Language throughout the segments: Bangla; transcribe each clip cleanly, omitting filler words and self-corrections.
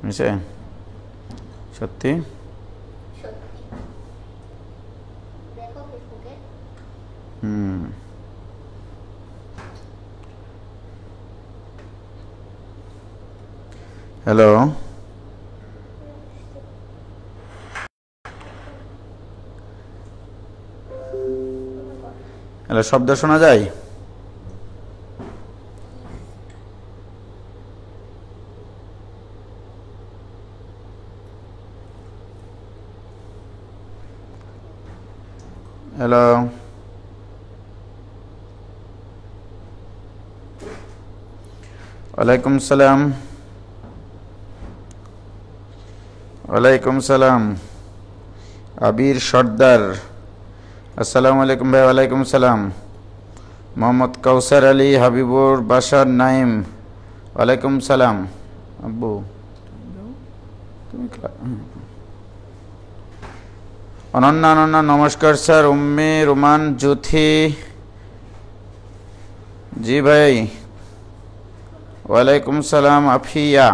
মিশে সত্যি হ্যালো হ্যালো শব্দ শোনা যায়? হ্যালো ওয়ালাইকুম সালাম। ওয়ালাইকুম সালাম আবির সর্দার। আসসালামু আলাইকুম ভাই। ওয়ালাইকুম সালাম। মোহাম্মদ কাউসার আলী হাবিবুর বাসার নাইম। ওয়ালাইকুম সালাম আব্বু। অনন্যা অনন্যা নমস্কার স্যার। উম্মে রোমান জ্যোথি জি ভাই। ওয়ালাইকুম সালাম আফিয়া।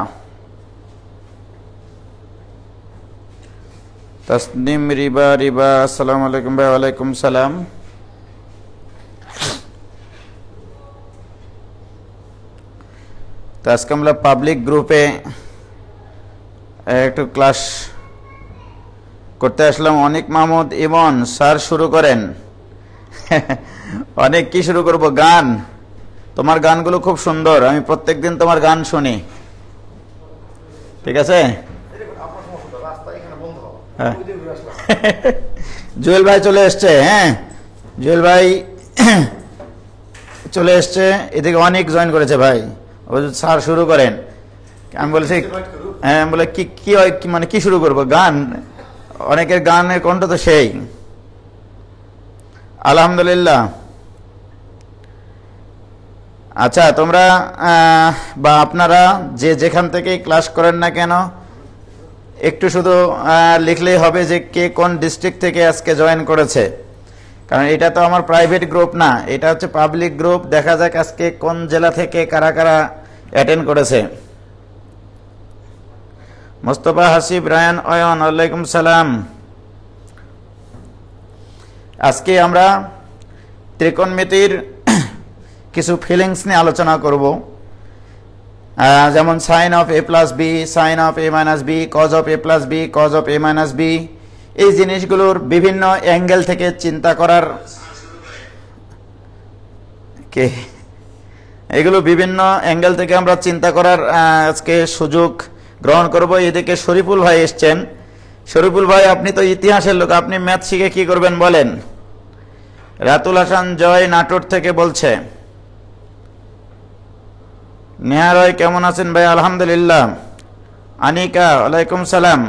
তসনিম রিবা রিবা। আসসালামু আলাইকুম ভাই। ওয়ালাইকুম সালাম। তো আজকে আমরা পাবলিক গ্রুপে একটু ক্লাস করতে আসলাম। অনিক মাহমুদ ইমন স্যার শুরু করেন। অনেক কি শুরু করব? গান। তোমার গানগুলো খুব সুন্দর, আমি প্রত্যেকদিন তোমার গান শুনি। ঠিক আছে? জুয়েল ভাই চলে এসছে। হ্যাঁ জুয়েল ভাই চলে এসছে। এদিকে অনেক জয়েন করেছে ভাই। স্যার শুরু করেন। আমি বলছি হ্যাঁ, বলে কি কি মানে কি শুরু করবো? গান। অনেকের গানের কণ্ঠ তো সেই। আলহামদুলিল্লাহ। আচ্ছা তোমরা বা আপনারা যে যেখান থেকে ক্লাস করেন না কেন একটু শুধু লিখলেই হবে যে কে কোন ডিস্ট্রিক্ট থেকে আজকে জয়েন করেছে। কারণ এটা তো আমার প্রাইভেট গ্রুপ না, এটা হচ্ছে পাবলিক গ্রুপ। দেখা যাক আজকে কোন জেলা থেকে কারা কারা অ্যাটেন্ড করেছে। মোস্তফা হাসিব রায়ান অয়ন ওয়ালাইকুম সালাম। আজকে আমরা ত্রিকোণমিতির কিছু ফিলিংস নিয়ে আলোচনা করব। যেমন sine of A plus B, sine of A minus B, cos of A plus B, cos of A minus B. এই জিনিসগুলোর বিভিন্ন অ্যাঙ্গেল থেকে চিন্তা করার এগুলো বিভিন্ন অ্যাঙ্গেল থেকে আমরা চিন্তা করার আজকে সুযোগ গ্রহণ করব। এদিকে শরীফুল ভাই এসছেন। শরীফুল ভাই আপনি তো ইতিহাসের লোক, আপনি ম্যাথ শিখে কি করবেন বলেন? রাতুল হাসান জয় নাটোর থেকে বলছে। নেহা রয় কেমন আছেন ভাই? আলহামদুলিল্লাহ। আনিকা ওয়ালাইকুম সালাম।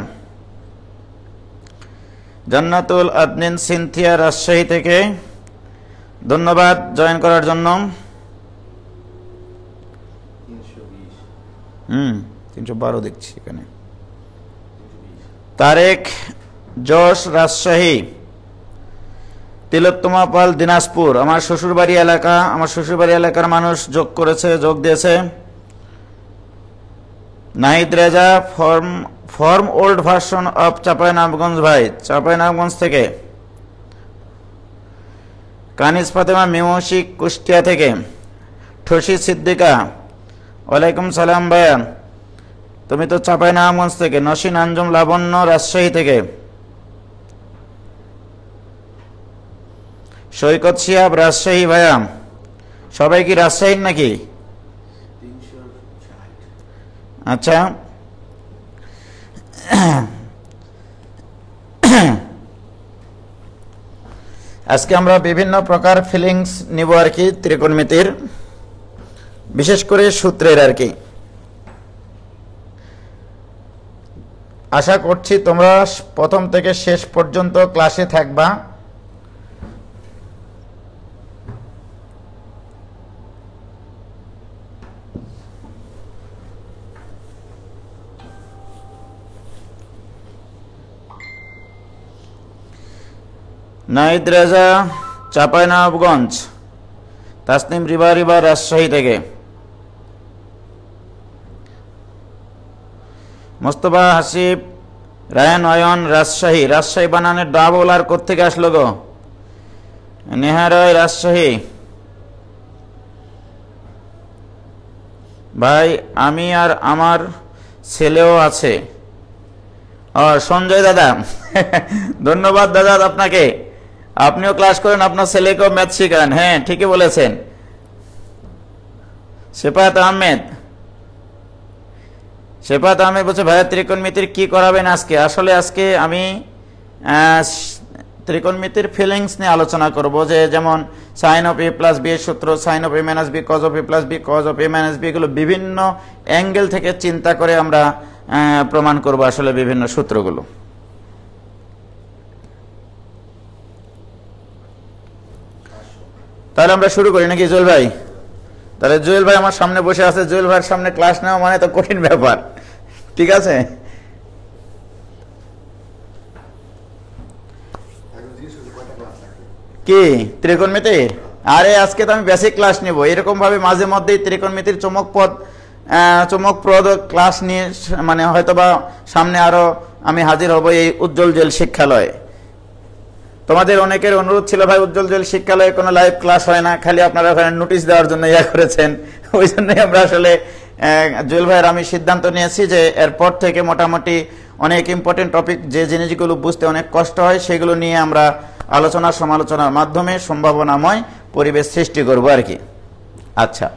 জান্নাতুল আদনিন সিনথিয়া রাজশাহী থেকে ধন্যবাদ জয়েন করার জন্য। 312 দেখছি এখানে। তারেক যশ রাজশাহী। তিলোত্তমা পাল দিনাজপুর। আমার শ্বশুরবাড়ি এলাকা, আমার শ্বশুরবাড়ি এলাকার মানুষ যোগ দিয়েছে। Nahid Reza form old version of Chapainawabganj ভাই, চাঁপাইনবাবগঞ্জ থেকে। কানিজ ফাতেমা মিমৌশিক কুষ্টিয়া থেকে। ঠসি সিদ্দিকা ওয়ালাইকুম সালাম ভাইয়া, তুমি তো চাঁপাইনবাবগঞ্জ থেকে। নসীন আঞ্জুম লাবণ্য রাজশাহী থেকে। সৈকত শিহাব রাজশাহী ভাইয়া। সবাই কি রাজশাহীর নাকি? আচ্ছা আজকে আমরা বিভিন্ন প্রকার ফিলিংস নিব আর কি, ত্রিকোণমিতির, বিশেষ করে সূত্রের আর কি। আশা করছি তোমরা প্রথম থেকে শেষ পর্যন্ত ক্লাসে থাকবা। নাহিদ রেজা চাঁপাইনবাবগঞ্জ। তাসনিম রিবা রিবা রাজশাহী থেকে। মোস্তফা হাসিব, রায়ান অয়ন, রাজশাহী। রাজশাহী বানানের ডাবল আর কোত্থেকে আসলো গো? নেহারয়, রাজশাহী। ভাই আমি আর আমার ছেলেও আছে। সঞ্জয় দাদা ধন্যবাদ দাদা আপনাকে, আপনিও ক্লাস করেন, আপনার ছেলেকেও ম্যাথ শেখান। হ্যাঁ ঠিকই বলেছেন। শেফাত আহমেদ বলছে ভাইয়া ত্রিকোণমিতির কি করাবেন আজকে? আসলে আজকে আমি ত্রিকোণমিতির ফিলিংস নিয়ে আলোচনা করব, যে যেমন sine of A plus B এর সূত্র, sine of A minus B, cos of A plus B, cos of A minus B, এগুলো বিভিন্ন অ্যাঙ্গেল থেকে চিন্তা করে আমরা প্রমাণ করব আসলে বিভিন্ন সূত্রগুলো। তাহলে আমরা শুরু করি নাকি জুয়েল ভাই? তাহলে জুয়েল ভাই আমার সামনে বসে আছে, জুয়েল ভাইয়ের সামনে ক্লাস নেওয়া মানে তো কঠিন ব্যাপার, ঠিক আছে? কি ত্রিকোণমিতির? আরে আজকে তো আমি বেসিক ক্লাস নেব, এরকম ভাবে মাঝে মধ্যেই ত্রিকোণমিতির চমকপ্রদ ক্লাস নিয়ে মানে হয়তোবা সামনে আরো আমি হাজির হব এই উজ্জ্বল জেল শিক্ষালয়ে। তোমাদের অনেকের অনুরোধ ছিল ভাই উজ্জ্বল জেল শিক্ষালয়ে কোনো লাইভ ক্লাস হয় না, খালি আপনারা ওখানে নোটিশ দেওয়ার জন্য করেছেন। ওই জন্যই আমরা আসলে জুয়েল ভাইয়ের আমি সিদ্ধান্ত নিয়েছি যে এরপর থেকে মোটামুটি অনেক ইম্পর্টেন্ট টপিক, যে জিনিসগুলো বুঝতে অনেক কষ্ট হয়, সেগুলো নিয়ে আমরা আলোচনা সমালোচনার মাধ্যমে সম্ভাবনাময় পরিবেশ সৃষ্টি করব আর কি। আচ্ছা,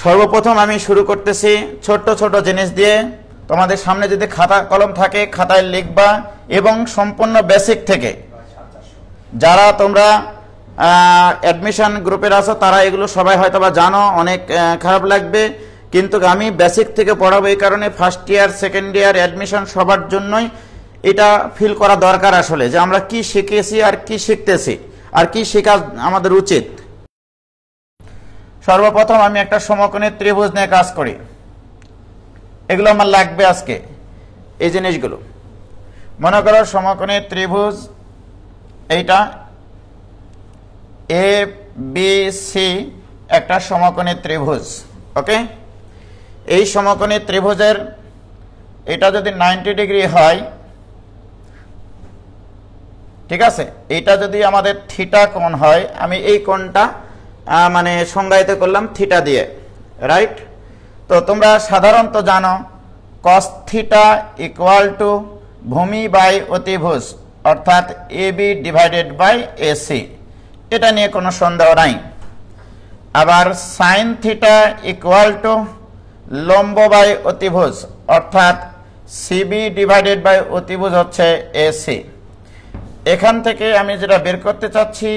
সর্বপ্রথম আমি শুরু করতেছি ছোট্ট ছোট জিনিস দিয়ে। তোমাদের সামনে যদি খাতা কলম থাকে খাতায় লিখবা, এবং সম্পূর্ণ বেসিক থেকে। যারা তোমরা অ্যাডমিশন গ্রুপের আছো তারা এগুলো সবাই হয়তোবা জানো, অনেক খারাপ লাগবে, কিন্তু আমি বেসিক থেকে পড়াবো। এই কারণে first year second year admission সবার জন্যই এটা ফিল করা দরকার আসলে, যে আমরা কি শিখেছি আর কি শিখতেছি আর কি শেখা আমাদের উচিত। সর্বপ্রথম আমি একটা সমকোণী ত্রিভুজ নিয়ে কাজ করি, এগুলো আমার লাগবে আজকে। এই জিনিসগুলো মনে করো সমকোণী ত্রিভুজ, এইটা এ বি সি একটা সমকোণী ত্রিভুজ। ওকে, এই সমকোণী ত্রিভুজের এটা যদি 90 ডিগ্রি হয়, ঠিক আছে, এটা যদি আমাদের থিটা কোণ হয়, আমি এই কোণটা মানে সংজ্ঞায়িত করলাম থিটা দিয়ে, রাইট? তো তোমরা সাধারণত জানো cos থিটা ইকুয়াল টু ভূমি বাই অতিভুজ, অর্থাৎ A B divided by AC, এটা নিয়ে কোনো সন্দেহ নাই। আবার সাইন থিটা ইকুয়াল টু লম্ব বাই অতিভুজ, অর্থাৎ সিবি ডিভাইডেড বাই অতিভুজ হচ্ছে এসি। এখান থেকে আমি যেটা বের করতে চাচ্ছি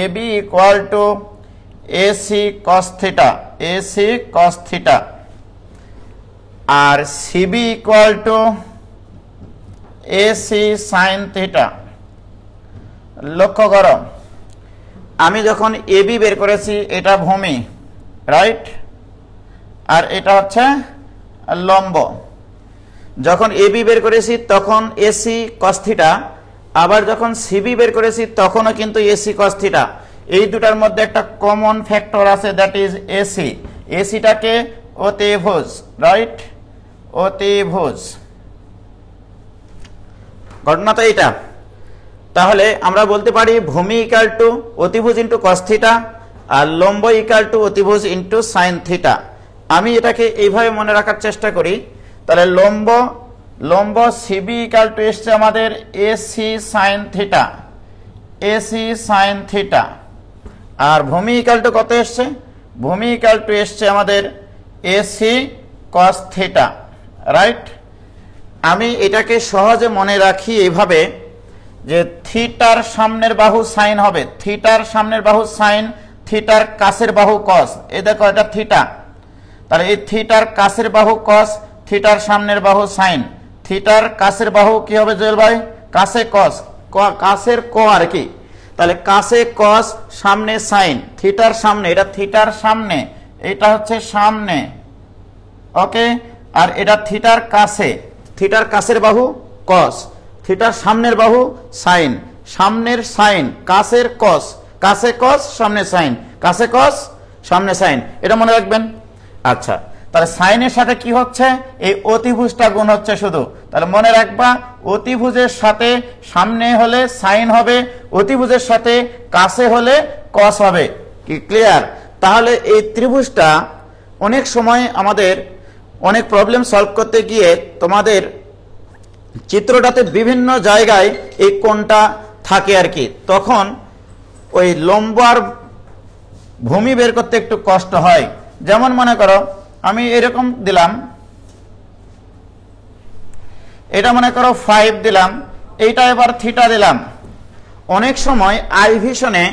AB equal to AC cos theta, AC cos theta, আর CB equal to AC sine theta. লক্ষ্য করো, আমি যখন এবি বের করেছি এটা ভূমি, রাইট, আর এটা হচ্ছে লম্ব। যখন এবি বের করেছি তখন এসি কস থিটা, আবার যখন সিবি বের করেছি তখনও কিন্তু এসি কস থিটা। এই দুটার মধ্যে একটা কমন ফ্যাক্টর আছে, দ্যাট ইজ এসি। এসিটাকে অতিভুজ, রাইট, অতিভুজ। ঘটনা তো এইটা। তাহলে আমরা বলতে পারি ভূমি ইকাল টু অতিভুজ ইন্টু কস থিটা, আর লম্ব ইকাল টু অতিভুজ ইন্টু সাইন থিটা। আমি এটাকে এইভাবে মনে রাখার চেষ্টা করি। তাহলে লম্ব সিবি ইকাল টু এসছে আমাদের AC sine theta, AC sine theta, আর ভূমি ইকাল টু কত এসছে? ভূমি ইকাল টু এসছে আমাদের এসি কস থিটা, রাইট। আমি এটাকে সহজে মনে রাখি এইভাবে যে থিটার সামনের বাহু সাইন হবে, থিটার সামনের বাহু সাইন, থিটার কাছের বাহু কস। এই দেখো এটা থিটা, তাহলে এই থিটার কাছের বাহু কস, থিটার সামনের বাহু সাইন। থিটার কাছের বাহু কি হবে জুয়েল ভাই? কাছে কস, কাছের ক আর কি। তাহলে কাছে কস, সামনে সাইন, থিটার সামনে, এটা থিটার সামনে, এটা হচ্ছে সামনে, ওকে। আর এটা থিটার কাছে, থিটার কাছের বাহু কস, থিটার সামনের বাহু সাইন, সামনের সাইন, কাছের কস, কাছে কস সামনে সাইন, কাছে কস সামনে সাইন, এটা মনে রাখবেন। আচ্ছা, তাহলে সাইনের সাথে কি হচ্ছে, এই অতিভুজটা গুণ হচ্ছে শুধু। তাহলে মনে রাখবা, অতিভুজের সাথে সামনে হলে সাইন হবে, অতিভুজের সাথে কাছে হলে কস হবে। কি ক্লিয়ার? তাহলে এই ত্রিভুজটা অনেক সময় আমাদের অনেক প্রবলেম সলভ করতে গিয়ে তোমাদের চিত্রটাতে বিভিন্ন জায়গায় এই কোণটা থাকে আর কি, তখন ওই লম্ব আর ভূমি বের করতে একটু কষ্ট হয়। যেমন মনে করো আমি এরকম দিলাম, এটা মনে করো 5 দিলাম, এইটা এবার থিটা দিলাম। অনেক সময় আই ভিশনে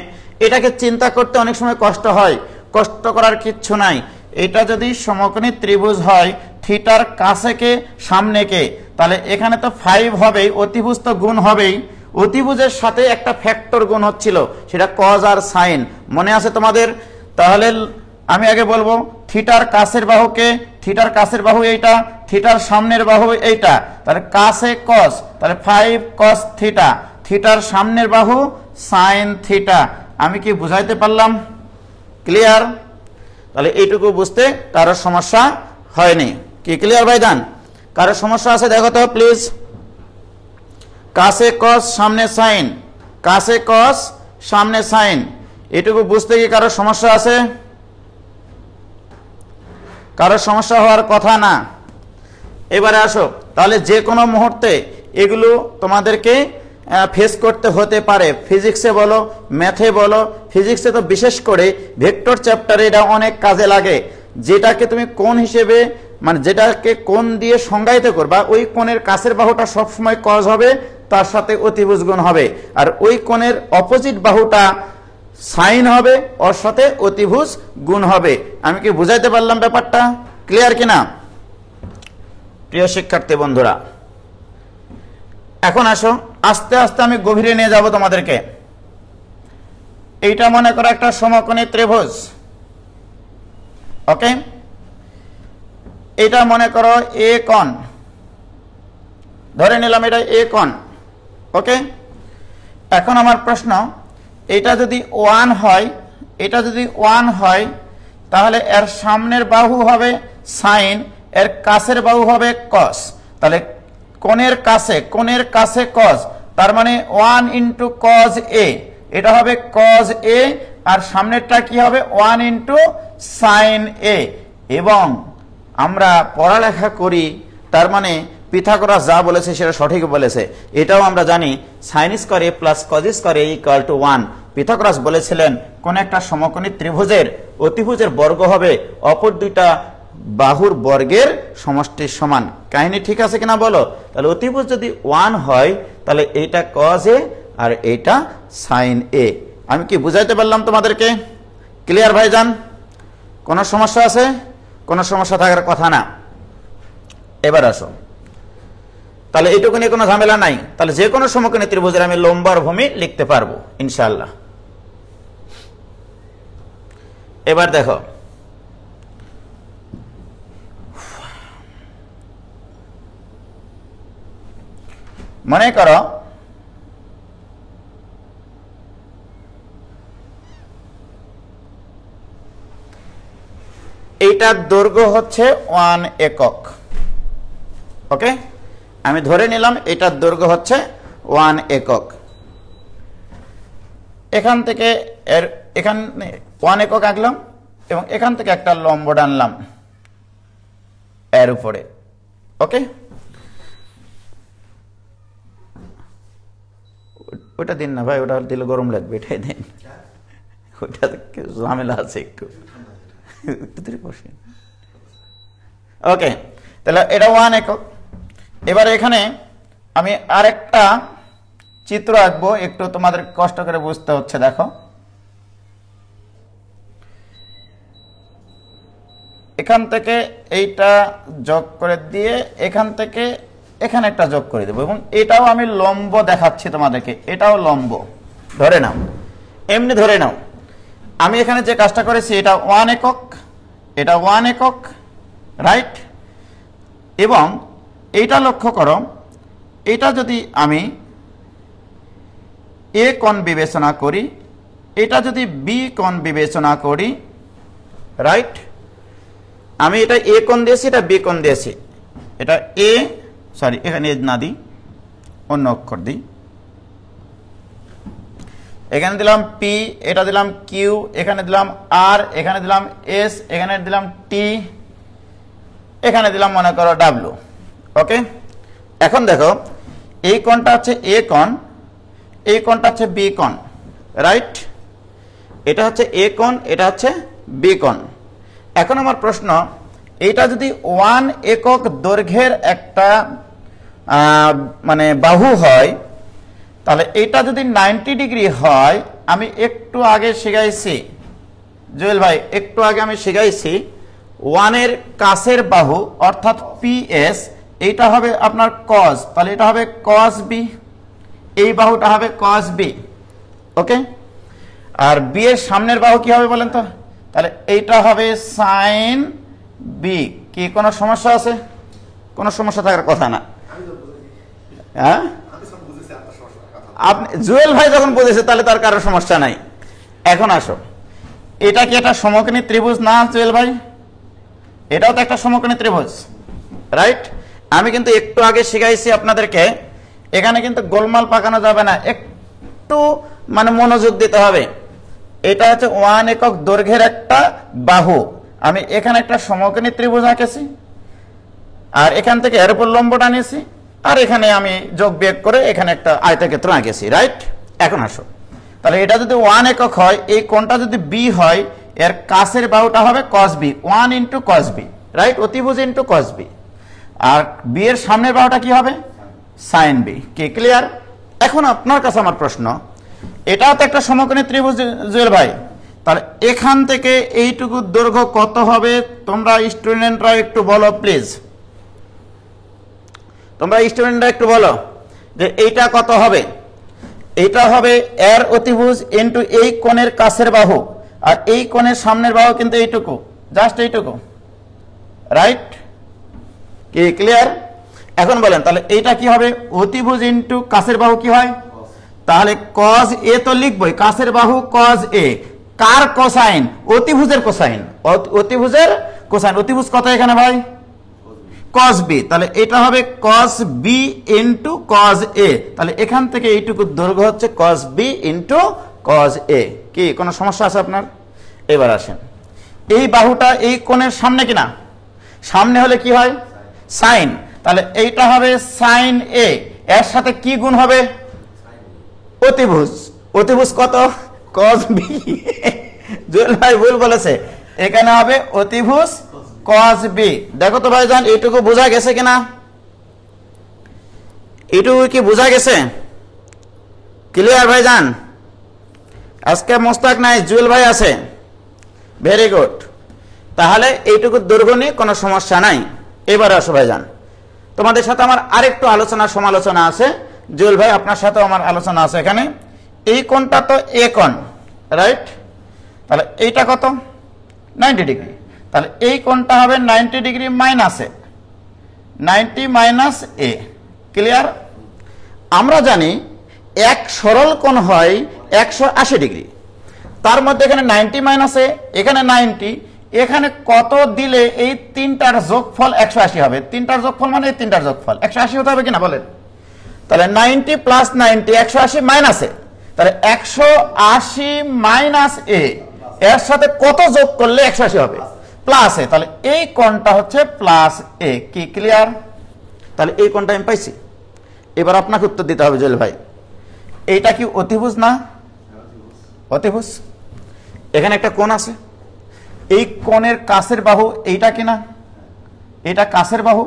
এটাকে চিন্তা করতে অনেক সময় কষ্ট হয়, কষ্ট করার কিচ্ছু নাই। এটা যদি সমকোণী ত্রিভুজ হয়, থিটার কাছে কে সামনে কে, তাহলে এখানে তো 5 হবেই, অতিভুজ তো গুণ হবেই, অতিভুজের সাথে একটা ফ্যাক্টর গুণ হচ্ছিল, সেটা কজ আর সাইন, মনে আছে তোমাদের? তাহলে আমি আগে বলবো থিটার কাছের বাহুকে, থিটার কাছের বাহু এইটা, থিটার সামনের বাহু এইটা, তাহলে কাছে কস, তাহলে 5 কস থিটা, থিটার সামনের বাহু সাইন থিটা। আমি কি বুঝাইতে পারলাম? ক্লিয়ার? তাহলে এইটুকু বুঝতে কারোর সমস্যা হয়নি। কি ক্লিয়ার ভাইজান? কারোর সমস্যা আছে দেখো তো প্লিজ। কাছে কস সামনে সাইন, কাছে কস সামনে সাইন, এটুকু বুঝতে কি কারোর সমস্যা আছে? কারোর সমস্যা হওয়ার কথা না। এবারে আসো, তাহলে যে কোনো মুহূর্তে এগুলো তোমাদেরকে ফেস করতে হতে পারে, ফিজিক্সে বলো ম্যাথে বলো। ফিজিক্সে তো বিশেষ করে ভেক্টর চ্যাপ্টারে এটা অনেক কাজে লাগে। যেটাকে তুমি কোণ হিসেবে, মানে যেটাকে কোণ দিয়ে সংজ্ঞায়িত করবা, ওই কোণের কাছের বাহুটা সবসময় কজ হবে, তার সাথে অতিভুজ গুণ হবে, আর ওই কোণের অপোজিট বাহুটা সাইন হবে, ওর সাথে অতিভুজ গুণ হবে। আমি কি বুঝাইতে পারলাম ব্যাপারটা? ক্লিয়ার কিনা প্রিয় শিক্ষার্থী বন্ধুরা? এখন আসো, আস্তে আস্তে আমি গভীরে নিয়ে যাব তোমাদেরকে। এইটা মনে করো একটা সমকোণী ত্রিভুজ, ওকে? এটা মনে করো এ কোণ, ধরে নিলাম এটা এ কোণ, ওকে? এখন আমার প্রশ্ন, এটা যদি 1 হয়, এটা যদি 1 হয়, তাহলে এর সামনের বাহু হবে সাইন, এর কাছের বাহু হবে কস। তাহলে কোণের কাছে কস, তার মানে 1 ইন্টু কজ এ, এটা হবে কজ এ, আর সামনেরটা কি হবে 1 ইন্টু সাইন এ। এবং আমরা পড়ালেখা করি, তার মানে পিথাগোরাস যা বলেছে সেটা সঠিক বলেছে। এটাও আমরা জানি sine square A plus cos square A equal to 1। Pythagoras বলেছিলেন কোন একটা সমকোণী ত্রিভুজের অতিভুজের বর্গ হবে অপর দুইটা বাহুর বর্গের সমষ্টির সমান। কাহিনী ঠিক আছে কিনা বলো? তাহলে অতিভুজ যদি 1 হয়, তাহলে এইটা কজ এ আর এইটা সাইন এ। আমি কি বুঝাইতে পারলাম তোমাদেরকে? ক্লিয়ার ভাইজান? কোনো সমস্যা আছে? কোনো সমস্যা থাকার কথা না। এবার আসো, তাহলে এইটুকু নিয়ে কোনো ঝামেলা নাই। তাহলে যে কোনো সমকোণী ত্রিভুজের আমি লম্ব আর ভূমি লিখতে পারবো ইনশাআল্লাহ। এবার দেখো, মনে করো এইটার দৈর্ঘ্য হচ্ছে 1 একক, ওকে? আমি ধরে নিলাম এটার দৈর্ঘ্য হচ্ছে 1 একক। এখান থেকে এখানে 1 একক আঁকলাম এবং এখান থেকে একটা লম্ব টানলাম এর উপরে, ওকে? ওটা দিন না ভাই, ওটা দিলে গরম লাগবে, এটাই দিন। ওটা ঝামেলা আছে একটু, ওকে? তাহলে এটা 1 একক। এবার এখানে আমি আরেকটা চিত্র আঁকবো, একটু তোমাদের কষ্ট করে বুঝতে হচ্ছে। দেখো, এখান থেকে এইটা যোগ করে দিয়ে এখান থেকে এখানে একটা যোগ করে দেবো, এবং এটাও আমি লম্ব দেখাচ্ছি তোমাদেরকে, এটাও লম্ব ধরে নাও, এমনি ধরে নাও। আমি এখানে যে কাজটা করেছি, এটা 1 একক, এটা 1 একক, রাইট? এবং এইটা লক্ষ্য করো, এটা যদি আমি এ কোণ বিবেচনা করি, এটা যদি বি কোণ বিবেচনা করি, রাইট? আমি এটা এ কোণ দিয়েছি, এটা বি কোণ দিয়েছি। এটা এ, সরি এখানে না দিই, অন্য অক্ষর দিই। এখানে দিলাম পি, এটা দিলাম কিউ, এখানে দিলাম আর, এখানে দিলাম এস, এখানে দিলাম টি, এখানে দিলাম মনে করো ডাব্লিউ। ওকে, এখন দেখো এই কোণটা হচ্ছে এ কোণ, এই কোণটা হচ্ছে বি কোণ, রাইট? এটা হচ্ছে এ কোণ, এটা হচ্ছে বি কোণ। এখন আমার প্রশ্ন, এটা যদি 1 একক দৈর্ঘ্যের একটা মানে বাহু হয়, তাহলে এটা যদি 90 ডিগ্রি হয়, আমি একটু আগে শিখাইছি জুয়েল ভাই, একটু আগে আমি শিখাইছি 1 এর কাছের বাহু অর্থাৎ পিএস, এইটা হবে আপনার কজ, তাহলে এটা হবে কজ বি, এই বাহুটা হবে কজ বি। ওকে, আর বি এর সামনের বাহু কি হবে বলেন তো? তাহলে এইটা হবে সাইন বি। কি কোনো সমস্যা আছে? কোনো সমস্যা থাকার কথা না। হ্যাঁ, আপনি জুয়েল ভাই যখন বুঝেছে তাহলে তার কারো সমস্যা নাই। এখন আসো, এটা কি একটা সমকোণী ত্রিভুজ না জুয়েল ভাই? এটাও তো একটা সমকোণী ত্রিভুজ, রাইট? আমি কিন্তু একটু আগে শিখাইছি আপনাদেরকে, এখানে কিন্তু গোলমাল পাকানো যাবে না, একটু মানে মনোযোগ দিতে হবে। এটা হচ্ছে 1 একক দৈর্ঘ্যের একটা বাহু, আমি এখানে একটা সমকোণী ত্রিভুজ আঁকেছি, আর এখান থেকে এর উপর লম্বটা নিয়েছি, আর এখানে আমি যোগ বিয়োগ করে এখানে একটা আয়তক্ষেত্র আঁকেছি, রাইট? এখন আসো, তাহলে এটা যদি 1 একক হয়, এই কোণটা যদি বি হয়, এর কাছের বাহুটা হবে cos b, 1 into cos b, right? অতিভুজ ইন্টু cos b। আর বি এর সামনের বাহুটা কি হবে? sin b। কি ক্লিয়ার? এখন আপনার কাছে আমার প্রশ্ন, এটাও তো একটা সমকোণী ত্রিভুজ জুয়েল ভাই, তাহলে এখান থেকে এইটুকু দৈর্ঘ্য কত হবে? তোমরা স্টুডেন্টরা একটু বলো প্লিজ, তোমরা স্টুডেন্টরা একটু বলো যে এইটা কত হবে? এইটা হবে এর অতিভুজ ইন্টু এই কোণের কাছের বাহু, আর এই কোণের সামনের বাহু কিন্তু এইটুকু, জাস্ট এইটুকু, রাইট? কি ক্লিয়ার? এখন বলেন তাহলে এইটা কি হবে? অতিভুজ ইন্টু কাছের বাহু কি হয়? তাহলে cos a তো লিখবই, কাছের বাহু cos a, কার কোসাইন? অতিভুজের কোসাইন, অতিভুজের কোসাইন। অতিভুজ কত এখানে ভাই? cos b, তাহলে এটা হবে cos b into cos a, তাহলে এখান থেকে এইটুকু দৈর্ঘ্য হচ্ছে cos b into cos a। কি কোনো সমস্যা আছে আপনার? এবার আসেন, এই বাহুটা এই কোণের সামনে কিনা? সামনে হলে কি হয়? সাইন, তাহলে এইটা হবে সাইন a, এর সাথে কি গুণ হবে? অতিভুজ। অতিভুজ কত? cos b। জুয়েল ভাই ভুল বলেছে, এখানে হবে অতিভুজ cos b। দেখো তো ভাইজান, এইটুকু বোঝা গেছে কিনা? এইটুকু কি বোঝা গেছে? ক্লিয়ার ভাইজান? আজকে মোস্তাক নাই, জুয়েল ভাই আছে, ভেরি গুড। তাহলে এইটুকু দৈর্ঘ্য নিয়ে কোনো সমস্যা নাই। এবার আসো ভাইজান, তোমাদের সাথে আমার আরেকটু আলোচনা সমালোচনা আছে। জুয়েল ভাই আপনার সাথে আমার আলোচনা আছে। এখানে এই কোণটা তো এ কোণ, রাইট? তাহলে এইটা কত? 90 ডিগ্রি, তাহলে এই কোণটা হবে 90 ডিগ্রি মাইনাস এ, 90 মাইনাস এ। ক্লিয়ার? আমরা জানি এক সরল কোণ হয় 180 ডিগ্রি, তার মধ্যে এখানে 90 মাইনাস এ, এখানে 90, এখানে কত দিলে এই তিনটার যোগফল 180 হবে? তিনটার যোগফল মানে এই তিনটার যোগফল 180 হতে হবে কিনা বলেন? তাহলে 90 প্লাস 90, 180 মাইনাস এ, তাহলে 180 মাইনাস এ, এর সাথে কত যোগ করলে 180 হবে? প্লাস এ, তাহলে এই কোণটা হচ্ছে প্লাস এ। কি ক্লিয়ার? তাহলে এই কোণটা আমি পাইছি। এবার আপনাকে উত্তর দিতে হবে জুয়েল ভাই, এইটা কি অতিভুজ না? অতিভুজ। এখানে একটা কোণ আছে, এই কোণের কাছের বাহু এইটা কিনা? এটা কাছের বাহু,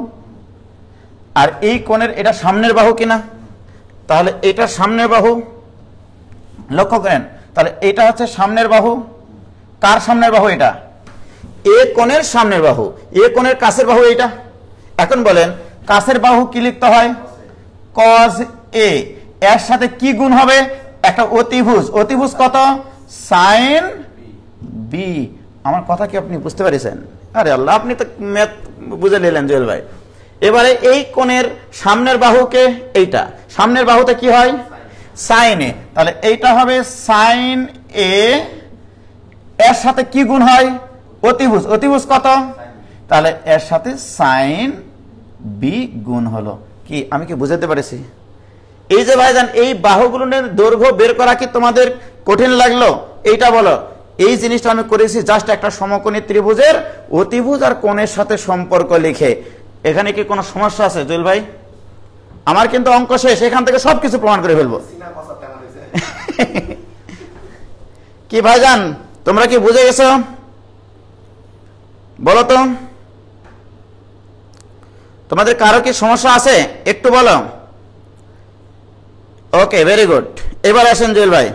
আর এই কোণের এটা সামনের বাহু কিনা? তাহলে এটা সামনের বাহু, লক্ষ্য করেন, তাহলে এটা হচ্ছে সামনের বাহু। কার সামনের বাহু? এটা এ কোণের সামনের বাহু, এ কোণের কাছের বাহু এইটা। এখন বলেন কাছের বাহু কি লিখতে হয়? cos a, এর সাথে কি গুণ হবে? একটা অতিভুজ। অতিভুজ কত? sin b। আমার কথা কি আপনি বুঝতে পারছেন? আরে আল্লাহ, আপনি তো ম্যাথ বুঝে নিলেন জুয়েল ভাই। এবারে এই কোণের সামনের বাহুকে, এইটা সামনের বাহুতে কি হয়? sin a, তাহলে এইটা হবে sin a, এর সাথে কি গুণ হয়? অতিভুজ। অতিভুজ কত? তাহলে এর সাথে সাইন বি গুণ হলো। কি আমি কি বুঝাতে পারছি? এই যে ভাইজান এই বাহুগুলোর দৈর্ঘ্য বের করা কি তোমাদের কঠিন লাগলো? এইটা বলো। এই জিনিসটা আমি করেছি জাস্ট একটা সমকোণী ত্রিভুজের অতিভুজ আর কোণের সাথে সম্পর্ক লিখে। এখানে কি কোনো সমস্যা আছে জুয়েল ভাই? আমার কিন্তু অঙ্ক শেষ, এখান থেকে সবকিছু প্রমাণ করে ফেলবো। কি ভাইজান তোমরা কি বুঝে গেছো? বলো তো, তোমাদের কারো কি সমস্যা আছে একটু বলো। ওকে, ভেরি গুড। এবার আসেন জুয়েল ভাই।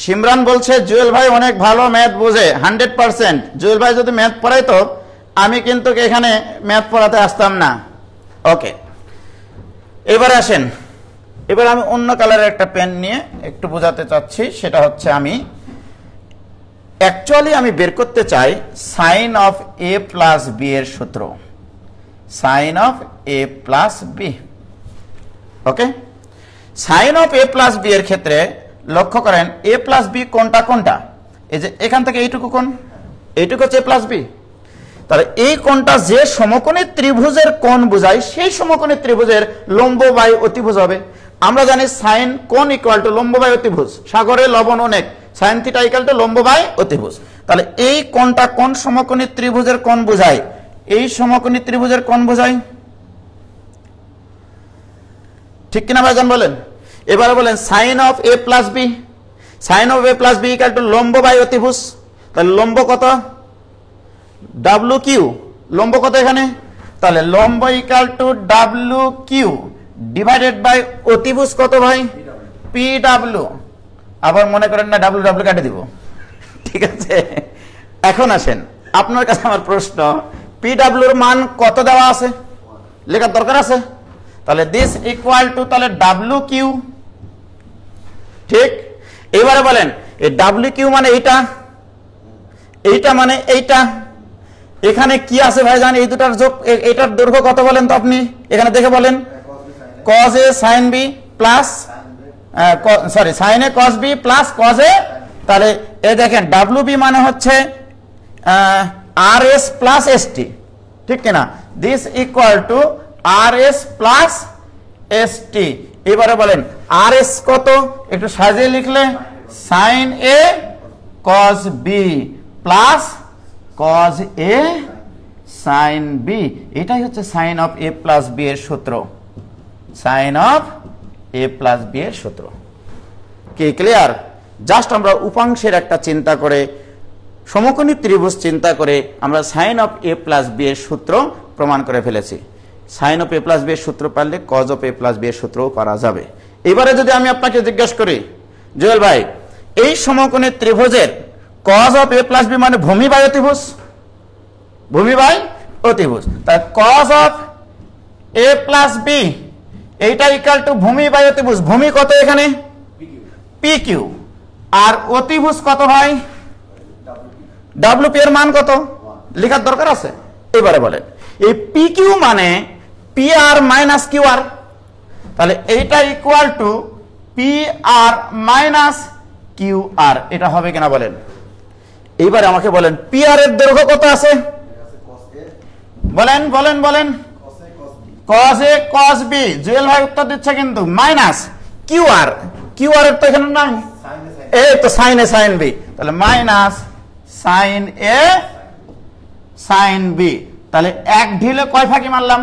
সিমরান বলছে জুয়েল ভাই অনেক ভালো ম্যাথ বোঝে, 100%। জুয়েল ভাই যদি ম্যাথ পড়াইতো আমি কিন্তু এখানে ম্যাথ পড়াতে আসতাম না। ওকে, এবার আসেন। এবার আমি অন্য কালারের একটা পেন নিয়ে একটু বোঝাতে চাচ্ছি। সেটা হচ্ছে আমি বের করতে চাই sine of A plus B এর সূত্র। Sine of A plus B. Okay, sine of A plus B এর ক্ষেত্রে লক্ষ্য করেন এ প্লাস বি কোনটা কোনটা? এই যে এখান থেকে এইটুকু কোণ, এইটুকু হচ্ছে এ প্লাস বি। তাহলে এই কোণটা যে সমকোণী ত্রিভুজের কোণ বোঝায় সেই সমকোণী ত্রিভুজের লম্ব বাই অতিভুজ হবে। আমরা জানি সাইন কোণ ইকুয়াল টু লম্ব বাই অতিভুজ, সাগরে লবণ অনেক, সাইন থিটা ইকুয়াল টু লম্ব বাই অতিভুজ। তাহলে এই কোণটা কোন সমকোণী ত্রিভুজের কোণ বোঝায়? এই সমকোণী ত্রিভুজের কোণ বোঝায়, ঠিক কিনা ভাইজান বলেন? এবারে বলেন sine of A plus B. Sine of A plus B equal to লম্ব বাই অতিভুজ। তাহলে লম্ব কত? W Q. লম্ব কত এখানে? তাহলে লম্ব equal to W Q divided by অতিভুজ কত ভাই? P W. আবার মনে করেন না ডাব্লু ডাব্লু কাটে দিব, ঠিক আছে? এখন আসেন, আপনার কাছে আমার প্রশ্ন, পি ডাব্লুর মান কত দেওয়া আছে? লেখার দরকার আছে? তাহলে দিস ইকুয়াল টু তাহলে ডাব্লু কিউ, ঠিক? এবারে বলেন এই ডাব্লু কিউ মানে এইটা, এইটা মানে এইটা। এখানে কি আছে ভাই জান? এই দুটার যোগ, এটার দৈর্ঘ্য কত বলেন তো আপনি এখানে দেখে বলেন? cos a sin b plus sorry sin a cos b plus cos a। তাহলে এই দেখেন wb মানে হচ্ছে rs প্লাস st, ঠিক কিনা? This equal two rs plus st। এবারে বলেন rs কত? একটু সাজিয়ে লিখলে sin a cos b plus cos a sin b। এটাই হচ্ছে sine of a plus b এর সূত্র। Sine of a plus b এর সূত্র কি ক্লিয়ার? জাস্ট আমরা উপাংশের একটা চিন্তা করে, সমকোণী ত্রিভুজ চিন্তা করে আমরা sine of a plus b এর সূত্র প্রমাণ করে ফেলেছি। Sine of a plus b এর সূত্র পারলে cos of a plus b এর সূত্রও পারা যাবে। এবারে যদি আমি আপনাকে জিজ্ঞাসা করি জুয়েল ভাই এই সমকোণী ত্রিভুজের cos of a plus b মানে ভূমি বাই অতিভুজ, ভূমি বাই অতিভুজ। তাই cos of a plus b এইটা ইকুয়াল টু ভূমি বাই অতিভুজ। ভূমি কত এখানে? P Q. আর অতিভুজ কত ভাই? ডাব্লিউ পি এর মান কত লেখার দরকার আছে? এবারে বলেন এই পি কিউ মানে P R minus Q R. তাহলে এইটা equal to P R minus Q R. এটা হবে কিনা বলেন? এইবারে আমাকে বলেন পি আর এর দৈর্ঘ্য কত আছে? বলেন বলেন বলেন। cos a cos b। Jewel ভাই উত্তর দিচ্ছে কিন্তু মাইনাস কিউ আর। কিউ আর এর তো এখানে নাই, এই তো sin a sin b। তাহলে minus sin a sin b। তাহলে এক ঢিলে কয় ফাঁকি মারলাম?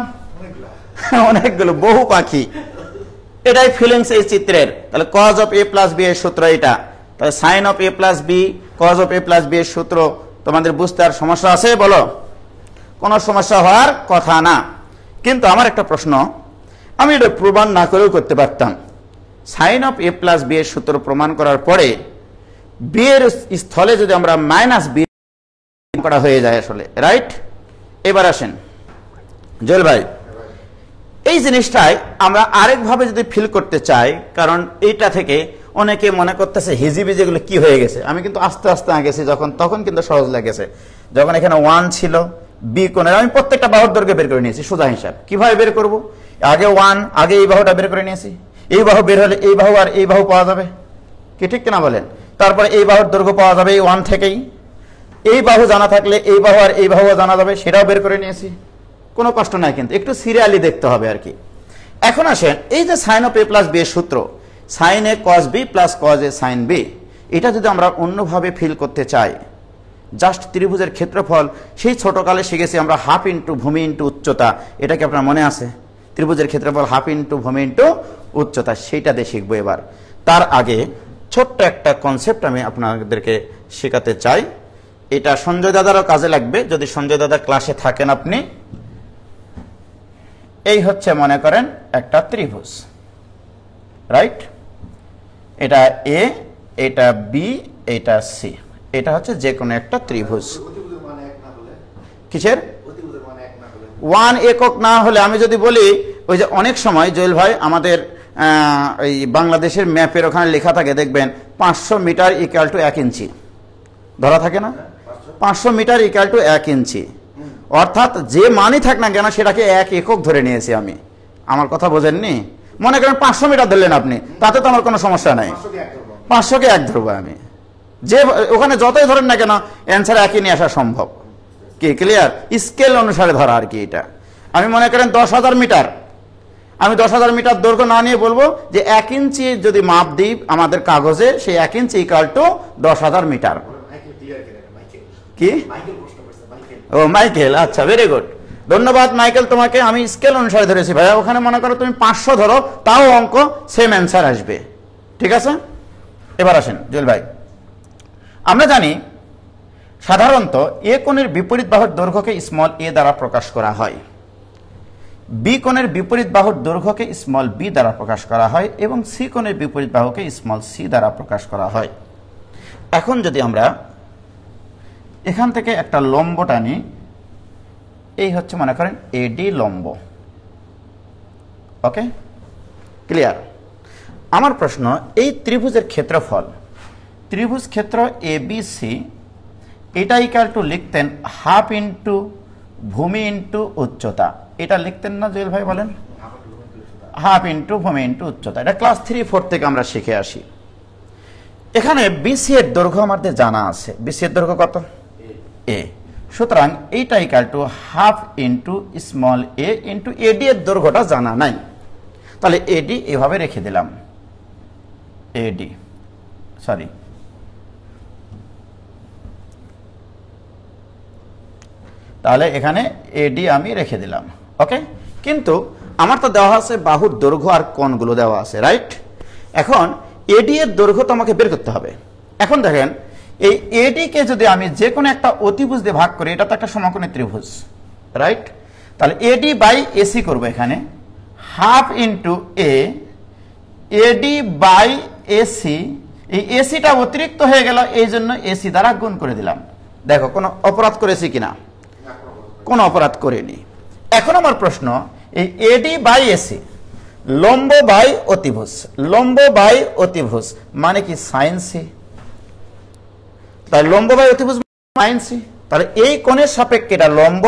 অনেকগুলো, বহু পাখি। এটাই ফিলিংস এই চিত্রের। তাহলে cos of a plus b এর সূত্র এটা। তাহলে sin of a plus b cos of a plus b এর সূত্র তোমাদের বুঝতে আর সমস্যা আছে? বলো, কোনো সমস্যা হওয়ার কথা না। কিন্তু আমার একটা প্রশ্ন, আমি এটা প্রমাণ না করেও করতে পারতাম। Sine of A plus B এর সূত্র প্রমাণ করার পরে বি এর স্থলে যদি আমরা মাইনাস বি করা হয়ে যায় আসলে, রাইট? এবার আসেন জুয়েল ভাই, এই জিনিসটাই আমরা আরেকভাবে যদি ফিল করতে চাই, কারণ এইটা থেকে অনেকে মনে করতেছে হিজিবিজি এগুলো কি হয়ে গেছে। আমি কিন্তু আস্তে আস্তে গেছি যখন, তখন কিন্তু সহজ লেগেছে। যখন এখানে 1 ছিল বি কোণের, আমি প্রত্যেকটা বাহুর দৈর্ঘ্য বের করে নিয়েছি সোজা হিসাব। কিভাবে বের করব? আগে 1, আগে এই বাহুটা বের করে নিয়েছি। এই বাহু বের হলে এই বাহু আর এই বাহু পাওয়া যাবে, কি ঠিক কিনা বলেন? তারপরে এই বাহুর দৈর্ঘ্য পাওয়া যাবে এই 1 থেকেই। এই বাহু জানা থাকলে এই বাহু আর এই বাহু জানা যাবে, সেটাও বের করে নিয়েছি, কোনো কষ্ট নাই, কিন্তু একটু সিরিয়ালি দেখতে হবে আর কি। এখন আসেন এই যে sine of A plus B এর সূত্র, sine A cos B plus cos A sine B, এটা যদি আমরা অন্যভাবে ফিল করতে চাই, জাস্ট ত্রিভুজের ক্ষেত্রফল সেই ছোটকালে শিখেছি আমরা হাফ ইন্টু ভূমি ইন্টু উচ্চতা, এটা কি আপনার মনে আছে? ত্রিভুজের ক্ষেত্রফল হাফ ইন্টু ভূমি ইন্টু উচ্চতা, সেইটা দিয়ে শিখবো এবার। তার আগে ছোট্ট একটা কনসেপ্ট আমি আপনাদেরকে শেখাতে চাই, এটা সঞ্জয় দাদারও কাজে লাগবে যদি সঞ্জয় দাদা ক্লাসে থাকেন। আপনি এই হচ্ছে মনে করেন একটা ত্রিভুজ, রাইট? এটা এ, এটা বি, এটা সি, এটা হচ্ছে যে কোনো একটা ত্রিভুজ। কিসের 1 একক না হলে, আমি যদি বলি ওই যে অনেক সময় জয়েল ভাই আমাদের এই বাংলাদেশের ম্যাপের ওখানে লেখা থাকে দেখবেন 500 মিটার ইকুয়াল টু 1 ইঞ্চি ধরা থাকে না? 500 মিটার ইকুয়াল টু 1 ইঞ্চি, অর্থাৎ যে মানই থাক না কেন সেটাকে 1 একক ধরে নিয়েছি আমি। আমার কথা বোঝেননি? মনে করেন 500 মিটার ধরলেন আপনি, তাতে তো আমার কোনো সমস্যা নাই, 500কে 1 ধরবো আমি, যে ওখানে যতই ধরেন না কেন অ্যান্সার একই নিয়ে আসা সম্ভব। কি ক্লিয়ার? স্কেল অনুসারে ধরা আর কি। এটা আমি মনে করেন 10,000 মিটার, আমি 10,000 মিটার দৈর্ঘ্য না নিয়ে বলবো যে 1 ইঞ্চি যদি মাপ দিই আমাদের কাগজে, সেই 1 ইঞ্চি ইকুয়াল টু 10,000 মিটার। কি? ও মাইকেল, আচ্ছা ভেরি গুড, ধন্যবাদ মাইকেল তোমাকে। আমি স্কেল অনুসারে ধরেছি ভাইয়া, ওখানে মনে করো তুমি 500 ধরো, তাও অঙ্ক সেম অ্যান্সার আসবে, ঠিক আছে? এবার আসেন জুয়েল ভাই, আমরা জানি সাধারণত এ কোণের বিপরীত বাহুর দৈর্ঘ্যকে স্মল এ দ্বারা প্রকাশ করা হয়, বি কোণের বিপরীত বাহুর দৈর্ঘ্যকে স্মল বি দ্বারা প্রকাশ করা হয় এবং সি কোণের বিপরীত বাহুকে স্মল সি দ্বারা প্রকাশ করা হয়। এখন যদি আমরা এখান থেকে একটা লম্ব টানি, এই হচ্ছে মনে করেন এডি লম্ব, ওকে ক্লিয়ার? আমার প্রশ্ন, এই ত্রিভুজের ক্ষেত্রফল, ত্রিভুজ ক্ষেত্র এ বি সি, এটা ইকুয়াল টু লিখতেন হাফ ইন্টু ভূমি ইন্টু উচ্চতা, এটা লিখতেন না জুয়েল ভাই বলেন? হাফ ইন্টু ভূমি ইন্টু উচ্চতা, এটা ক্লাস 3-4 থেকে আমরা শিখে আসি। এখানে বিসি এর দৈর্ঘ্য আমাদের জানা আছে, বিসি এর দৈর্ঘ্য কত? এ, সুতরাং এইটা equal to half into small A into এডি এর দৈর্ঘ্যটা জানা নাই, তাহলে এডি এভাবে রেখে দিলাম, এডি সরি তাহলে এখানে এডি আমি রেখে দিলাম, ওকে। কিন্তু আমার তো দেওয়া আছে বাহুর দৈর্ঘ্য আর কোণগুলো দেওয়া আছে, রাইট? এখন এডি এর দৈর্ঘ্য তো আমাকে বের করতে হবে। এখন দেখেন এই এডি কে যদি আমি যে কোনো একটা অতিভুজ দিয়ে ভাগ করি, এটা তো একটা সমকোণী ত্রিভুজ, রাইট? তাহলে এডি বাই এসি করবো, এখানে half into A AD by AC, এই এসিটা অতিরিক্ত হয়ে গেল, এই জন্য এসি দ্বারা গুণ করে দিলাম। দেখো কোনো অপরাধ করেছি কিনা? কোনো অপরাধ করিনি। এখন আমার প্রশ্ন, এই এডি বাই এসি লম্ব বাই অতিভুজ, লম্ব বাই অতিভুজ মানে কি সাইন সি, তাই লম্ব বাই অতিভুজ সাইন সি, তাহলে এই কোণের সাপেক্ষে এটা লম্ব,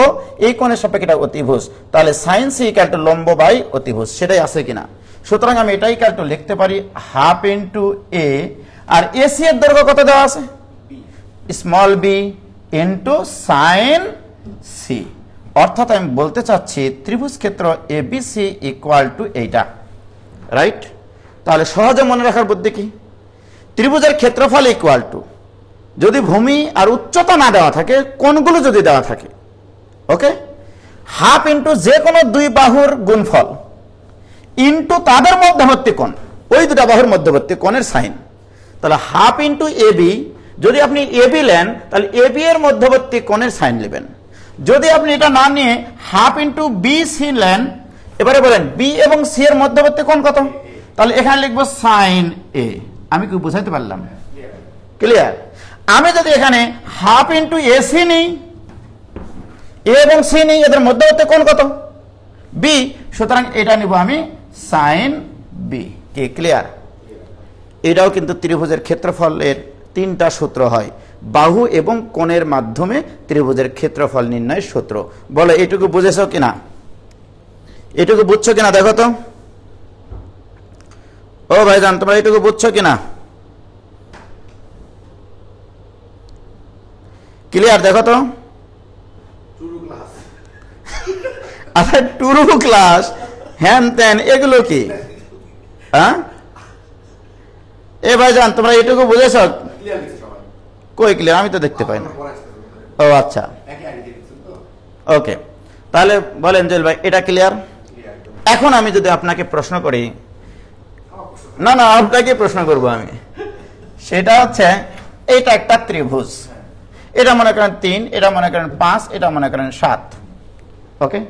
এই কোণের সাপেক্ষে এটা অতিভুজ, তাহলে সাইন সি ইকুয়াল টু লম্ব বাই অতিভুজ, সেটাই আছে কিনা? সুতরাং আমি এটাই ইকুয়াল টু লিখতে পারি হাফ ইন্টু এ, আর এসি এর দৈর্ঘ্য কত দেওয়া আছে? Small B into sine C, অর্থাৎ আমি বলতে চাচ্ছি ত্রিভুজ ক্ষেত্র এবিসি ইকুয়াল টু এইটা, রাইট? তাহলে সহজে মনে রাখার বুদ্ধি কি? ত্রিভুজের ক্ষেত্রফল ইকুয়াল টু, যদি ভূমি আর উচ্চতা না দেওয়া থাকে, কোণগুলো যদি দেওয়া থাকে, ওকে, হাফ ইন্টু যে কোনো দুই বাহুর গুণফল ইন্টু তাদের মধ্যবর্তী কোণ, ওই দুটা বাহুর মধ্যবর্তী কোণের সাইন। তাহলে হাফ ইন্টু এবি, যদি আপনি এবি নেন তাহলে এবি এর মধ্যবর্তী কোণের সাইন নেবেন। যদি আপনি এটা না নিয়ে হাফ ইন্টু বি সি নেন, এবারে বলেন বি এবং সি এর মধ্যবর্তী কোণ কত? তাহলে এখানে লিখবো সাইন এ। আমি কি বুঝাইতে পারলাম? ক্লিয়ার? আমি যদি এখানে হাফ ইন্টু এসি নিই, এ এবং সি নিই, এদের মধ্যবর্তী কোণ কত? বি, সুতরাং এটা নিব আমি সাইন বি। কি ক্লিয়ার? এটাও কিন্তু ত্রিভুজের ক্ষেত্রফলের 3টা সূত্র হয়, বাহু এবং কোণের মাধ্যমে ত্রিভুজের ক্ষেত্রফল নির্ণয়ের সূত্র। বলো এটুকু বুঝেছো কিনা? এটুকু বুঝছো কিনা দেখো তো। ও ভাইজান তোমরা এটুকু বুঝছো কিনা? ক্লিয়ার? দেখো তো, আচ্ছা টুরু ক্লাস হ্যান ত্যান এগুলো কি? হ্যাঁ এ ভাইজান তোমরা এটুকু বুঝেছ? কই ক্লিয়ার? আমি তো দেখতে পাই না। ও আচ্ছা, ওকে, তাহলে বলেন জুয়েল ভাই এটা ক্লিয়ার? এখন আমি যদি আপনাকে প্রশ্ন করি, না না আপনাকে প্রশ্ন করব আমি, সেটা হচ্ছে এটা একটা ত্রিভুজ, এটা মনে করেন 3, এটা মনে করেন 5, এটা মনে করেন 7। ওকে,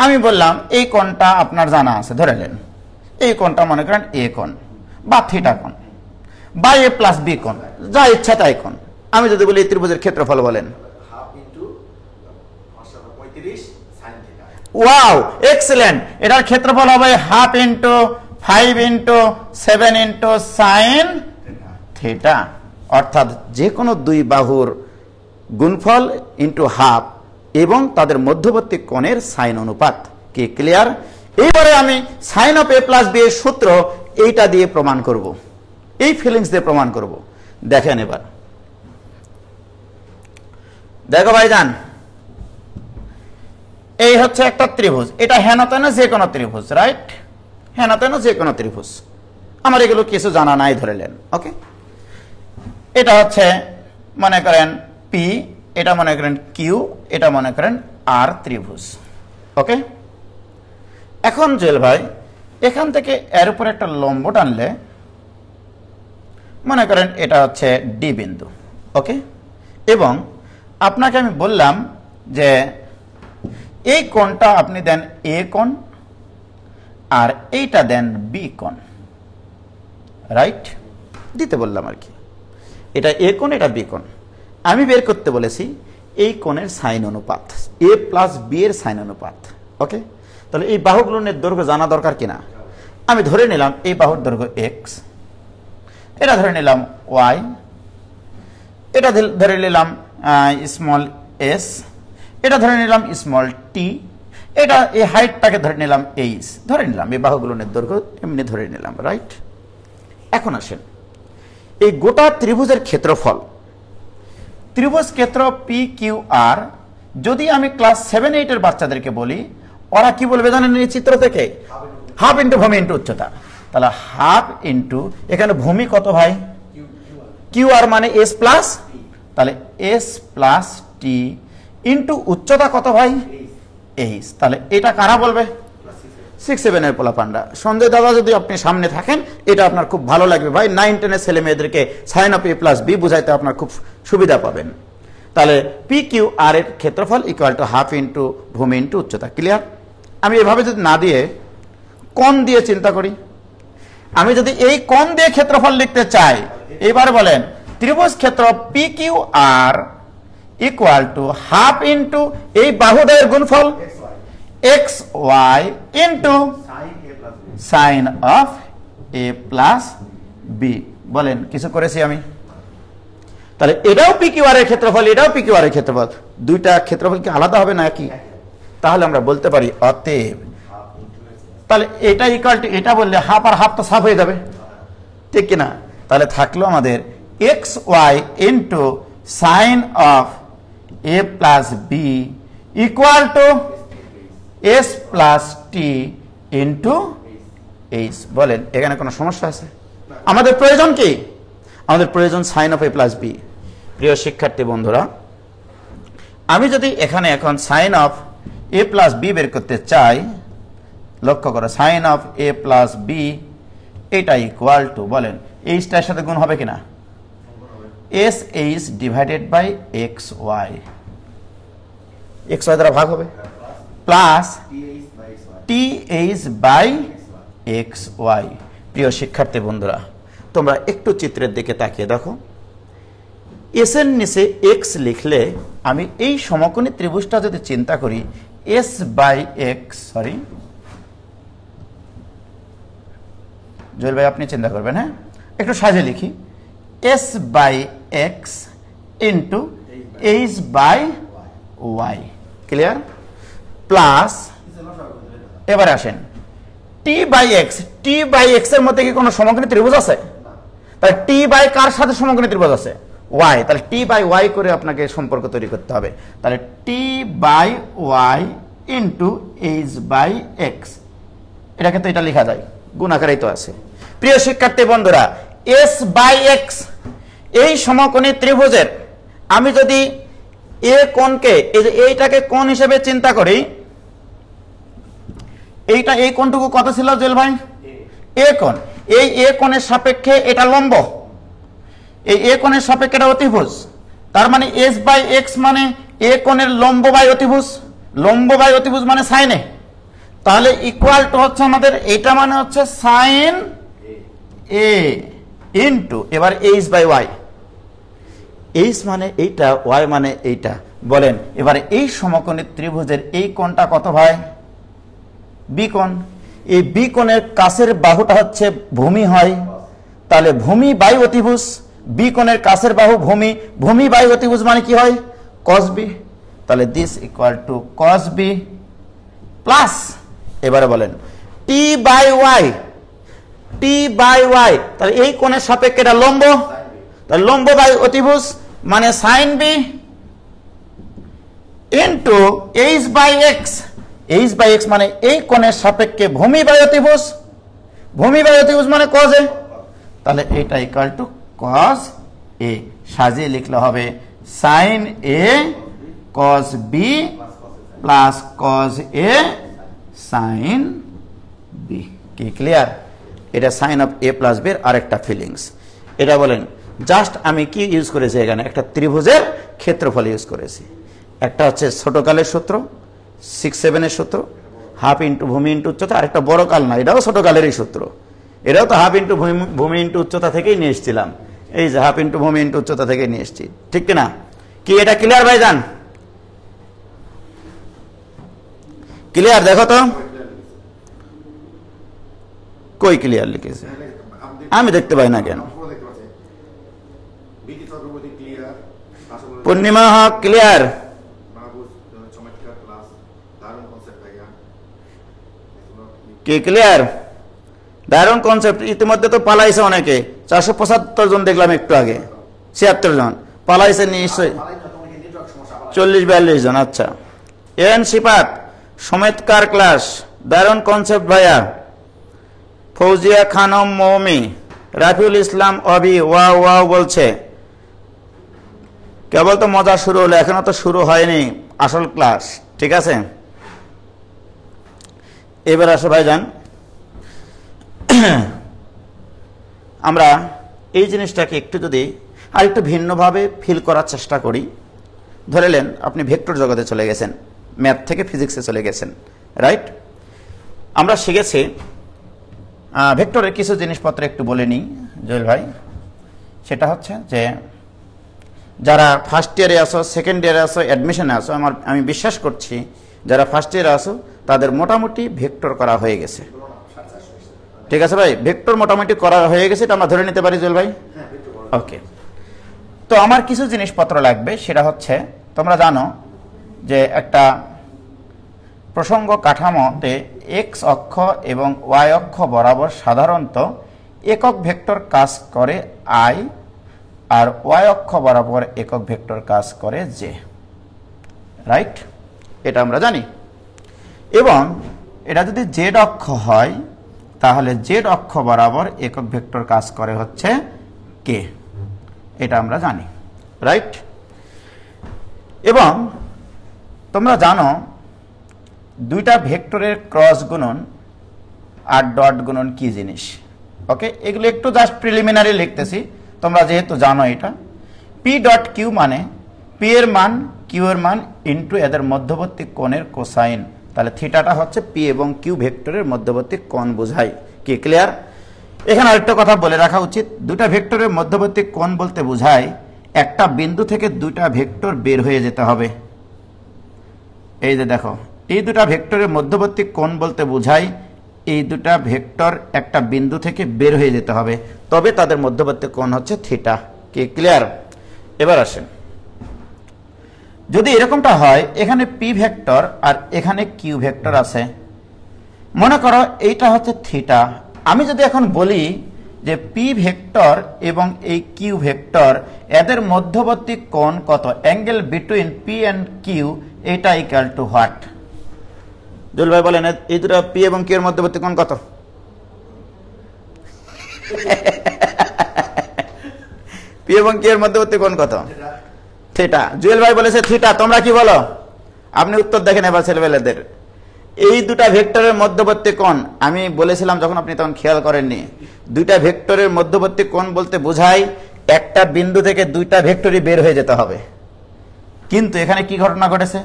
আমি বললাম এই কোণটা আপনার জানা আছে, ধরে নেন এই কোণটা মনে করেন এ কোণ বা থিটা কোণ বা এ প্লাস বি কোণ, যা ইচ্ছা তাই কোণ। আমি যদি বলি এই ত্রিভুজের ক্ষেত্রফল বলেন, ওয়াও এক্সেলেন্ট, এটার ক্ষেত্রফল হবে 1/2 into 5 into 7 into sine theta, অর্থাৎ যে কোনো দুই বাহুর গুণফল ইন্টু 1/2 এবং তাদের মধ্যবর্তী কোণের সাইন অনুপাত। কি ক্লিয়ার? এইবারে আমি sine of A plus B এর সূত্র এইটা দিয়ে প্রমাণ করব, এই ফিলিংস দিয়ে প্রমাণ করব। দেখেন এবার, দেখো ভাইজান, এই হচ্ছে একটা ত্রিভুজ, এটা হেন তেন যে কোনো ত্রিভুজ, রাইট? হেন তেন যে কোনো ত্রিভুজ, আমার এগুলো কিছু জানা নাই ধরে নেন। ওকে, এটা হচ্ছে মনে করেন পি, এটা মনে করেন কিউ, এটা মনে করেন আর ত্রিভুজ। ওকে, এখন জুয়েল ভাই এখান থেকে এর উপর একটা লম্ব টানলে মনে করেন এটা হচ্ছে ডি বিন্দু। ওকে, এবং আপনাকে আমি বললাম যে এই কোণটা আপনি দেন এ কোণ আর এইটা দেন বি কোণ, রাইট? দিতে বললাম আর কি, এটা এ কোণ এটা বি কোণ। আমি বের করতে বলেছি এই কোণের সাইন অনুপাত, এ প্লাস বি এর সাইন অনুপাত। ওকে, তাহলে এই বাহুগুলোর দৈর্ঘ্য জানা দরকার কিনা? আমি ধরে নিলাম এই বাহুর দৈর্ঘ্য এক্স, এটা ধরে নিলাম ওয়াই, এটা ধরে নিলাম স্মল এস, এটা ধরে নিলাম স্মল টি, এটা এই হাইটটাকে ধরে নিলাম এইচ, ধরে নিলাম এই বাহুগুলোর দৈর্ঘ্য এমনি ধরে নিলাম, রাইট? এখন আসেন এই গোটা ত্রিভুজের ক্ষেত্রফল, ত্রিভুজ ক্ষেত্র পি কিউ আর, যদি আমি ক্লাস 7-8 এর বাচ্চাদেরকে বলি, ওরা কি বলবে জানেন এই চিত্র থেকে? 1/2 ইন্টু ভূমি ইন্টু উচ্চতা। তাহলে 1/2 ইন্টু, এখানে ভূমি কত ভাই? কিউ আর মানে এস প্লাস, তাহলে এস প্লাস টি ইন্টু উচ্চতা কত ভাই? এইচ। তাহলে এটা কারা বলবে? 6-7 এর পোলাপান্ডা। সঞ্জয় দাদা যদি আপনি সামনে থাকেন, এটা আপনার খুব ভালো লাগবে ভাই, 9-10 এর ছেলে মেয়েদেরকে sine of A plus B বুঝাইতে আপনার খুব সুবিধা পাবেন। তাহলে পি কিউ আর এর ক্ষেত্রফল ইকুয়াল টু 1/2 ইন্টু ভূমি ইন্টু উচ্চতা। ক্লিয়ার? আমি এভাবে যদি না দিয়ে কোণ দিয়ে চিন্তা করি, আমি যদি এই কোণ দিয়ে ক্ষেত্রফল লিখতে চাই, এবার বলেন ত্রিভুজ ক্ষেত্র P Q R equal to 1/2 into এই বাহুদ্বয়ের গুণফল X Y into sine of A plus B. বলেন কিছু করেছি আমি? তাহলে এটাও পি কিউ আর এর ক্ষেত্রফল, এটাও পি কিউ আর এর ক্ষেত্রফল, দুইটা ক্ষেত্রফল কি আলাদা হবে নাকি? তাহলে আমরা বলতে পারি অতএব, তাহলে এটা ইকুয়াল টু এটা বললে 1/2 আর 1/2 তো সাফ হয়ে যাবে, ঠিক কিনা? তাহলে থাকলো আমাদের X Y into sine of A plus B equal to S plus T into H. বলেন এখানে কোনো সমস্যা আছে? আমাদের প্রয়োজন কি? আমাদের প্রয়োজন sine of A plus B. প্রিয় শিক্ষার্থী বন্ধুরা, আমি যদি এখানে এখন sine of A plus B বের করতে চাই, লক্ষ্য করো sine of A plus B এটা ইকুয়াল টু, বলেন এইচটার সাথে গুণ হবে কিনা? S H divided by X Y, X Y দ্বারা ভাগ হবে, plus T H by X Y. প্রিয় শিক্ষার্থী বন্ধুরা, তোমরা একটু চিত্রের দিকে তাকিয়ে দেখো, এস এর নিচে এক্স লিখলে আমি এই সমকোণী ত্রিভুজটা যদি চিন্তা করি, S by X, sorry Jewel ভাই আপনি চিন্তা করবেন, হ্যাঁ একটু সাজে লিখি, S by X into H by Y. Clear? Plus এবার আসেন T by X, T by X এর মধ্যে কি কোনো সমকোণী ত্রিভুজ আছে? তাহলে টি বাই কার সাথে সমকোণী ত্রিভুজ আছে? ওয়াই, তাহলে টি বাই ওয়াই করে আপনাকে সম্পর্ক তৈরি করতে হবে। তাহলে T by Y into H by X, এটাকে তো এটা লেখা যায়, গুণ আকারেই তো আছে। প্রিয় শিক্ষার্থী বন্ধুরা, এস বাই এক্স এই সমকোণী ত্রিভুজের আমি যদি এ কোণকে, এই যে এইটাকে কোণ হিসেবে চিন্তা করি, এইটা এই কোণটুকু কত ছিল জেল ভাই? এ কোণ। এই এ কোণের সাপেক্ষে এটা লম্ব, এই এ কোণের সাপেক্ষে এটা অতিভুজ। তার মানে এস বাই এক্স মানে এ কোণের লম্ব বাই অতিভুজ, লম্ব বাই অতিভুজ মানে সাইনে। তাহলে ইকুয়াল টু হচ্ছে আমাদের এটা মানে হচ্ছে সাইন এ ইন্টু এবার এইচ বাই ওয়াই। এইচ মানে এইটা, ওয়াই মানে এইটা। বলেন এবারে এই সমকোণী ত্রিভুজের এই কোণটা কত ভাই? বি কোণ। এই বি কোণের কাছের বাহুটা হচ্ছে ভূমি হয়, তাহলে ভূমি বাই অতিভুজ, বি কোণের কাছের বাহু ভূমি, ভূমি বাই অতিভুজ মানে কি হয়? Cos B. তাহলে this equal to cos B plus, এবারে বলেন T by Y, T by Y, তাহলে এই কোণের সাপেক্ষে এটা লম্ব, তাহলে লম্ব বাই অতিভুজ মানে sine B into H by X, H by X মানে এই কোণের সাপেক্ষে ভূমি বাই অতিভুজ, ভূমি বাই অতিভুজ মানে কজ এ, তাহলে এটা ইকুয়াল টু কজ এ। সাজিয়ে লিখলে হবে সাইন এ কজ বি প্লাস কজ এ সাইন বি। কি ক্লিয়ার? এটা sine of A plus B এর আরেকটা ফিলিংস। এটা বলেন জাস্ট আমি কি ইউজ করেছি এখানে? একটা ত্রিভুজের ক্ষেত্রফল ইউজ করেছি। একটা হচ্ছে ছোটকালের সূত্র, 6-7 সূত্র, হাফ ইন্টু ভূমি ইন্টু উচ্চতা, আরেকটা বড় কাল না, এটাও ছোটকালেরই সূত্র, এটাও তো হাফ ইন্টু ভূমি ইন্টু উচ্চতা থেকেই নিয়ে এসেছিলাম। এই যে হাফ ইন্টু ভূমি ইন্টু উচ্চতা থেকে নিয়ে এসেছি, ঠিক কিনা? কি এটা ক্লিয়ার ভাই? যান ক্লিয়ার? দেখো তো কই ক্লিয়ার লিখেছে, আমি দেখতে পাই না কেন? পূর্ণিমা হক ক্লিয়ার? কি ক্লিয়ার? দারুণ কনসেপ্ট। ইতিমধ্যে তো পালাইছে অনেকে, 475 জন দেখলাম একটু আগে, 76 জন পালাইছে নিশ্চয়ই, 40-42 জন। আচ্ছা, এন সিপাত সমেতকার ক্লাস, দারুণ কনসেপ্ট ভাইয়া। ফৌজিয়া খানম মৌমি, রাফিউল ইসলাম অবি ওয়াও ওয়াও বলছে। কেবল তো মজা শুরু হলো, এখনো তো শুরু হয়নি আসল ক্লাস, ঠিক আছে? এবার আসো ভাইজান, আমরা এই জিনিসটাকে একটু যদি আর একটু ভিন্নভাবে ফিল করার চেষ্টা করি। ধরে নেন আপনি ভেক্টর জগতে চলে গেছেন, ম্যাথ থেকে ফিজিক্সে চলে গেছেন, রাইট? আমরা শিখেছি ভেক্টরের কিছু জিনিসপত্র একটু বলে নিই জয়েল ভাই। সেটা হচ্ছে যে যারা ফার্স্ট ইয়ারে আসো, সেকেন্ড ইয়ারে আসো, অ্যাডমিশনে আসো, আমি বিশ্বাস করছি যারা ফার্স্ট ইয়ারে আসো তাদের মোটামুটি ভেক্টর করা হয়ে গেছে, ঠিক আছে ভাই? ভেক্টর মোটামুটি করা হয়ে গেছে, এটা আমরা ধরে নিতে পারি জয়েল ভাই? ওকে। তো আমার কিছু জিনিসপত্র লাগবে, সেটা হচ্ছে তোমরা জানো যে একটা প্রসঙ্গ কাঠামোতে এক্স অক্ষ এবং ওয়াই অক্ষ বরাবর সাধারণত একক ভেক্টর কাজ করে আই, আর ওয়াই অক্ষ বরাবর একক ভেক্টর কাজ করে জে, রাইট? এটা আমরা জানি। এবং এটা যদি জেড অক্ষ হয় তাহলে জেড অক্ষ বরাবর একক ভেক্টর কাজ করে হচ্ছে কে, এটা আমরা জানি, রাইট? এবং তোমরা জানো দুইটা ভেক্টরের ক্রস গুণন আর ডট গুণন কি জিনিস। ওকে, এগুলো একটু জাস্ট প্রিলিমিনারি লিখতেছি, তোমরা যেহেতু জানো এটা। পি ডট কিউ মানে পি এর মান কিউ এর মান ইন্টু এদের মধ্যবর্তী কোণের কোসাইন, তাহলে থিটাটা হচ্ছে পি এবং কিউ ভেক্টরের মধ্যবর্তী কোণ বোঝায়। কি ক্লিয়ার? এখানে আরেকটা কথা বলে রাখা উচিত, দুটা ভেক্টরের মধ্যবর্তী কোণ বলতে বোঝায় একটা বিন্দু থেকে দুটা ভেক্টর বের হয়ে যেতে হবে। এই যে দেখো, এই দুটা ভেক্টরের মধ্যবর্তী কোণ বলতে বোঝায় এই দুটা ভেক্টর একটা বিন্দু থেকে বের হয়ে যেতে হবে, তবে তাদের মধ্যবর্তী কোণ হচ্ছে থিটা। কি ক্লিয়ার? এবার আসেন, যদি এরকমটা হয় এখানে পি ভেক্টর আর এখানে কিউ ভেক্টর আছে, মনে করো এইটা হচ্ছে থিটা। আমি যদি এখন বলি যে পি ভেক্টর এবং এই কিউ ভেক্টর এদের মধ্যবর্তী কোণ কত, angle between P and Q, এটা ইকুয়াল টু হোয়াট? জুয়েল ভাই বলেন এই দুটো পি এবং কিউ এর মধ্যবর্তী কোণ কত? পি এবং কিউ এর মধ্যবর্তী কোণ কত? থিটা। জুয়েল ভাই বলেছে থিটা, তোমরা কি বলো? আপনি উত্তর দেখেন এবার ছেলেবেলেদের। এই দুটা ভেক্টরের মধ্যবর্তী কোণ আমি বলেছিলাম যখন আপনি তখন খেয়াল করেননি, দুইটা ভেক্টরের মধ্যবর্তী কোণ বলতে বোঝায় একটা বিন্দু থেকে দুইটা ভেক্টরই বের হয়ে যেতে হবে। কিন্তু এখানে কি ঘটনা ঘটেছে,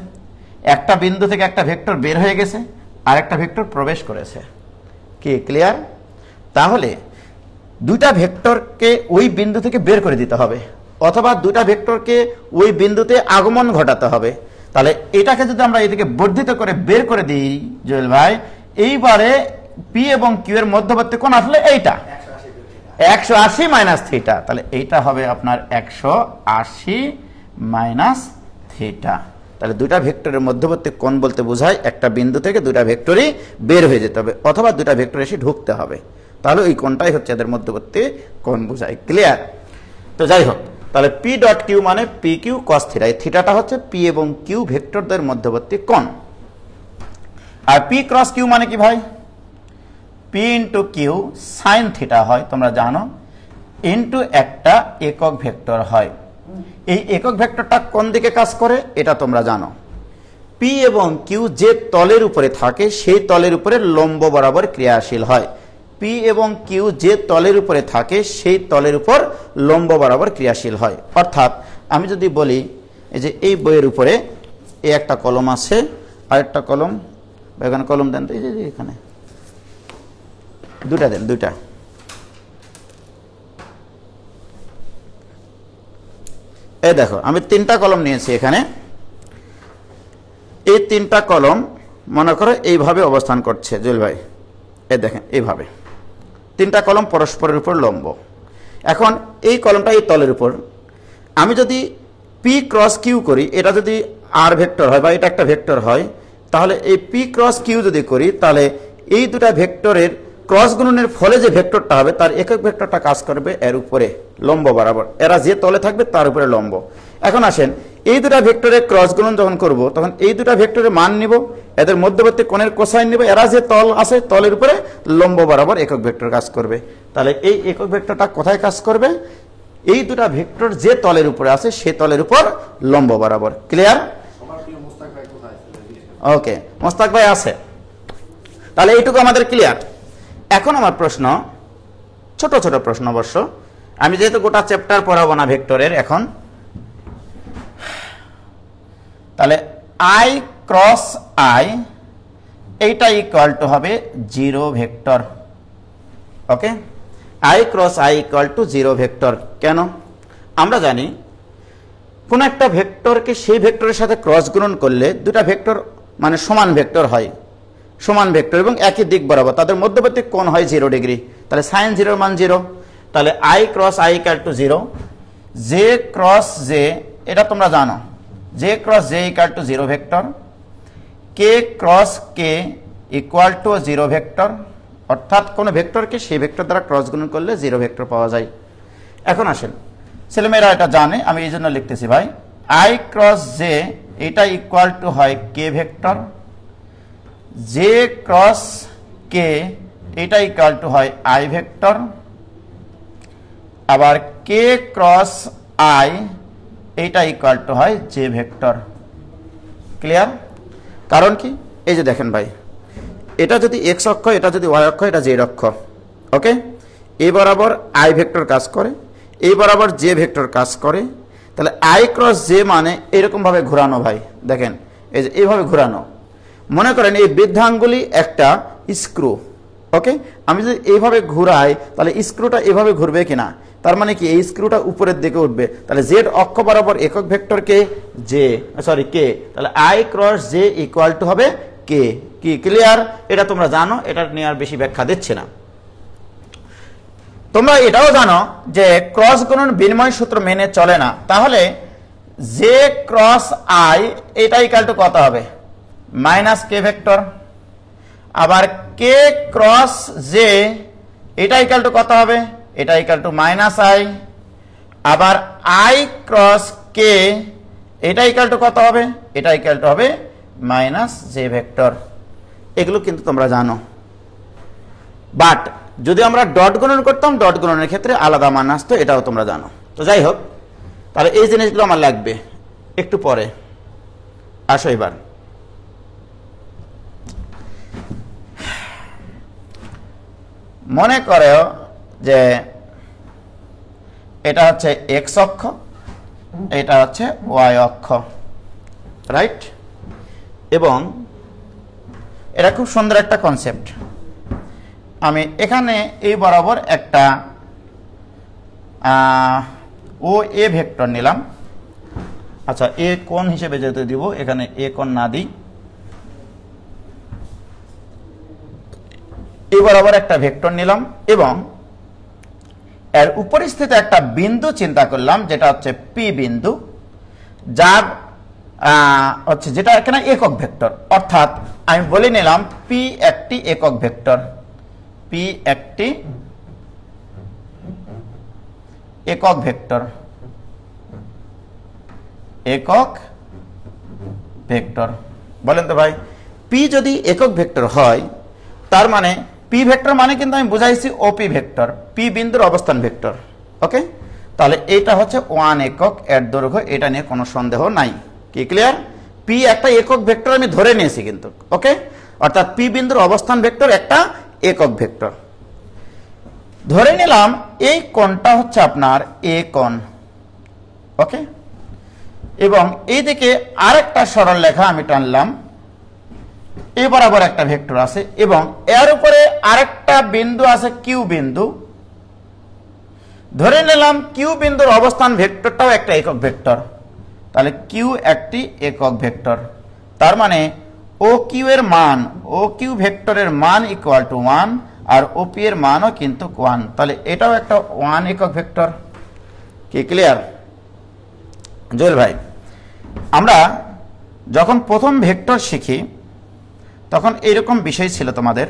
একটা বিন্দু থেকে একটা ভেক্টর বের হয়ে গেছে আর একটা ভেক্টর প্রবেশ করেছে। কি ক্লিয়ার? তাহলে দুইটা ভেক্টরকে ওই বিন্দু থেকে বের করে দিতে হবে, অথবা দুইটা ভেক্টরকে ওই বিন্দুতে আগমন ঘটাতে হবে। তাহলে এটাকে যদি আমরা এদিকে বর্ধিত করে বের করে দিই জুয়েল ভাই, এইবারে পি এবং কিউ এর মধ্যবর্তী কোণ আসলে এইটা 180 মাইনাস থিটা। তাহলে এইটা হবে আপনার 180 মাইনাস থিটা। তাহলে দুইটা ভেক্টরের মধ্যবর্তী কোণ বলতে বোঝায় একটা বিন্দু থেকে দুইটা ভেক্টরই বের হয়ে যেতে হবে, অথবা দুইটা ভেক্টর এসে ঢুকতে হবে। তাহলে ওই কোণটাই হচ্ছে এদের মধ্যবর্তী কোণ বোঝায়। ক্লিয়ার? তো যাই হোক, তাহলে পি ডট কিউ মানে পি কিউ কস থিটা, এই থিটাটা হচ্ছে পি এবং কিউ ভেক্টরদের মধ্যবর্তী কোণ। আর পি ক্রস কিউ মানে কি ভাই? P into Q sine theta হয়, তোমরা জানো, ইন্টু একটা একক ভেক্টর হয়। এই একক ভেক্টরটা কোন দিকে কাজ করে এটা তোমরা জানো। পি এবং কিউ যে তলের উপরে থাকে সেই তলের উপরে লম্ব বরাবর ক্রিয়াশীল হয়। পি এবং কিউ যে তলের উপরে থাকে সেই তলের উপর লম্ব বরাবর ক্রিয়াশীল হয়। অর্থাৎ আমি যদি বলি এই যে এই বইয়ের উপরে এই একটা কলম আছে, আরেকটা কলম, এখানে কলম দেন তো, এই যে এখানে দুটা দেন, দুইটা। এই দেখো আমি তিনটা কলম নিয়েছি এখানে। এই তিনটা কলম মনে করো এইভাবে অবস্থান করছে জুয়েল ভাই, এই দেখেন এইভাবে তিনটা কলম পরস্পরের উপর লম্ব। এখন এই কলমটা এই তলের উপর, আমি যদি পি ক্রস কিউ করি, এটা যদি আর ভেক্টর হয় বা এটা একটা ভেক্টর হয়, তাহলে এই পি ক্রস কিউ যদি করি তাহলে এই দুটা ভেক্টরের ক্রস গুণনের ফলে যে ভেক্টরটা হবে তার একক ভেক্টরটা কাজ করবে এর উপরে লম্ব বরাবর, এরা যে তলে থাকবে তার উপরে লম্ব। এখন আসেন এই দুটা ভেক্টরের ক্রস গুণন যখন করব তখন এই দুটা ভেক্টরের মান নিব, এদের মধ্যবর্তী কোণের কোসাইন নিব, এরা যে তল আছে তলের উপরে লম্ব বরাবর একক ভেক্টর কাজ করবে। তাহলে এই একক ভেক্টরটা কোথায় কাজ করবে? এই দুটা ভেক্টর যে তলের উপরে আছে সে তলের উপর লম্ব বরাবর। ক্লিয়ার? ওকে, মোস্তাক ভাই আছে। তাহলে এইটুকু আমাদের ক্লিয়ার। এখন আমার প্রশ্ন, ছোট ছোট প্রশ্ন অবশ্য, আমি যেহেতু গোটা চ্যাপ্টার পড়াবো না ভেক্টরের এখন, তাহলে আই ক্রস আই এইটা ইকুয়াল টু হবে zero vector. Okay, I cross I equal to zero vector. কেন? আমরা জানি কোন একটা ভেক্টরকে সেই ভেক্টরের সাথে ক্রস গুণন করলে দুটা ভেক্টর মানে সমান ভেক্টর হয়, সমান ভেক্টর এবং একই দিক বরাবর, তাদের মধ্যবর্তী কোণ হয় 0 ডিগ্রি। তাহলে সাইন জিরোর মান 0। তাহলে I cross I equal to 0, J cross J এটা তোমরা জানো, J cross J equal two 0 vector, K cross K equal to 0 vector. অর্থাৎ কোন ভেক্টরকে সেই ভেক্টর দ্বারা ক্রস গুণন করলে 0 ভেক্টর পাওয়া যায়। এখন আসেন, ছেলেমেয়েরা এটা জানে, আমি এই জন্য লিখতেছি ভাই, আই ক্রস জে এটা ইকুয়াল টু হয় কে ভেক্টর, জে ক্রস কে এটা ইকুয়াল টু হয় আই ভেক্টর, আবার কে ক্রস আই এটা ইকুয়াল টু হয় জে ভেক্টর। ক্লিয়ার? কারণ কি, এই যে দেখেন ভাই, এটা যদি এক্স অক্ষ, এটা যদি ওয়াই অক্ষ, এটা জেড অক্ষ। ওকে, এই বরাবর আই ভেক্টর কাজ করে, এই বরাবর জে ভেক্টর কাজ করে। তাহলে আই ক্রস জে মানে এরকম ভাবে ঘোরানো ভাই, দেখেন এই যে এইভাবে ঘোরানো। মনে করেন এই বৃদ্ধাঙ্গুলি একটা স্ক্রু। ওকে, আমি যদি এইভাবে ঘুরাই তাহলে স্ক্রুটা এভাবে ঘুরবে কিনা, তার মানে কি এই স্ক্রুটা উপরের দিকে উঠবে। তাহলে জেড অক্ষ বরাবর একক ভেক্টর কে জে, সরি কে, তাহলে I cross J equal two হবে কে। কি ক্লিয়ার? এটা তোমরা জানো, এটা নিয়ে আর বেশি ব্যাখ্যা দিচ্ছে না। তোমরা এটাও জানো যে ক্রস গুণন বিনিময় সূত্র মেনে চলে না। তাহলে জে ক্রস আই এটা ইকুয়াল টু কত হবে? মাইনাস কে ভেক্টর। আবার কে ক্রস জে এটা ইকুয়াল টু কত হবে? এটা ইকুয়াল টু মাইনাস আই, আবার আই ক্রস কে এটা ইকুয়াল টু কত হবে? এটা ইকুয়াল টু হবে মাইনাস জে ভেক্টর। এগুলো কিন্তু তোমরা জানো, বাট যদি আমরা ডট গুণন করতাম ডট গুণনের ক্ষেত্রে আলাদা মান আসতো, এটাও তোমরা জানো। তো যাই হোক, তাহলে এই জিনিসগুলো আমার লাগবে একটু পরে। আসো এবার মনে করো যে এটা হচ্ছে এক্স অক্ষ, এটা হচ্ছে ওয়াই অক্ষ, রাইট? এবং এটা খুব সুন্দর একটা কনসেপ্ট। আমি এখানে এই বরাবর একটা ও এ ভেক্টর নিলাম। আচ্ছা, এ কোণ হিসেবে যেতে দিব, এখানে এ কোণ না দিই, এই বরাবর একটা ভেক্টর নিলাম এবং এর উপরিস্থিত একটা বিন্দু চিন্তা করলাম, যেটা হচ্ছে পি বিন্দু, যার হচ্ছে যেটা এখানে একক ভেক্টর। অর্থাৎ আমি বলে নিলাম পি একটি একক ভেক্টর, পি একটি একক ভেক্টর, একক ভেক্টর। বলেন তো ভাই, পি যদি একক ভেক্টর হয় তার মানে পি ভেক্টর মানে কিন্তু আমি বুঝাইছি ওপি ভেক্টর, পি বিন্দুর অবস্থান ভেক্টর। ওকে, তাহলে এটা হচ্ছে 1 একক এর দৈর্ঘ্য, এটা নিয়ে কোনো সন্দেহ নাই। কি ক্লিয়ার? পি একটা একক ভেক্টর আমি ধরে নিয়েছি কিন্তু। ওকে, অর্থাৎ পি বিন্দুর অবস্থান ভেক্টর একটা একক ভেক্টর ধরে নিলাম। এই কোণটা হচ্ছে আপনার এ কোণ। ওকে, এবং এইদিকে আরেকটা সরল রেখা আমি টানলাম, এই বরাবর একটা ভেক্টর আছে এবং এর উপরে আরেকটা বিন্দু আছে কিউ বিন্দু। ধরে নিলাম কিউ বিন্দুর অবস্থান ভেক্টরটাও একটা একক ভেক্টর, তাহলে কিউ একটি একক ভেক্টর। তার মানে ও কিউ এর মান, ও কিউ ভেক্টরের মান ইকুয়াল টু 1 আর ওপি এর মানও কিন্তু 1, তাহলে এটাও একটা 1 একক ভেক্টর। কি ক্লিয়ার জুয়েল ভাই? আমরা যখন প্রথম ভেক্টর শিখি তখন এইরকম বিষয় ছিল তোমাদের,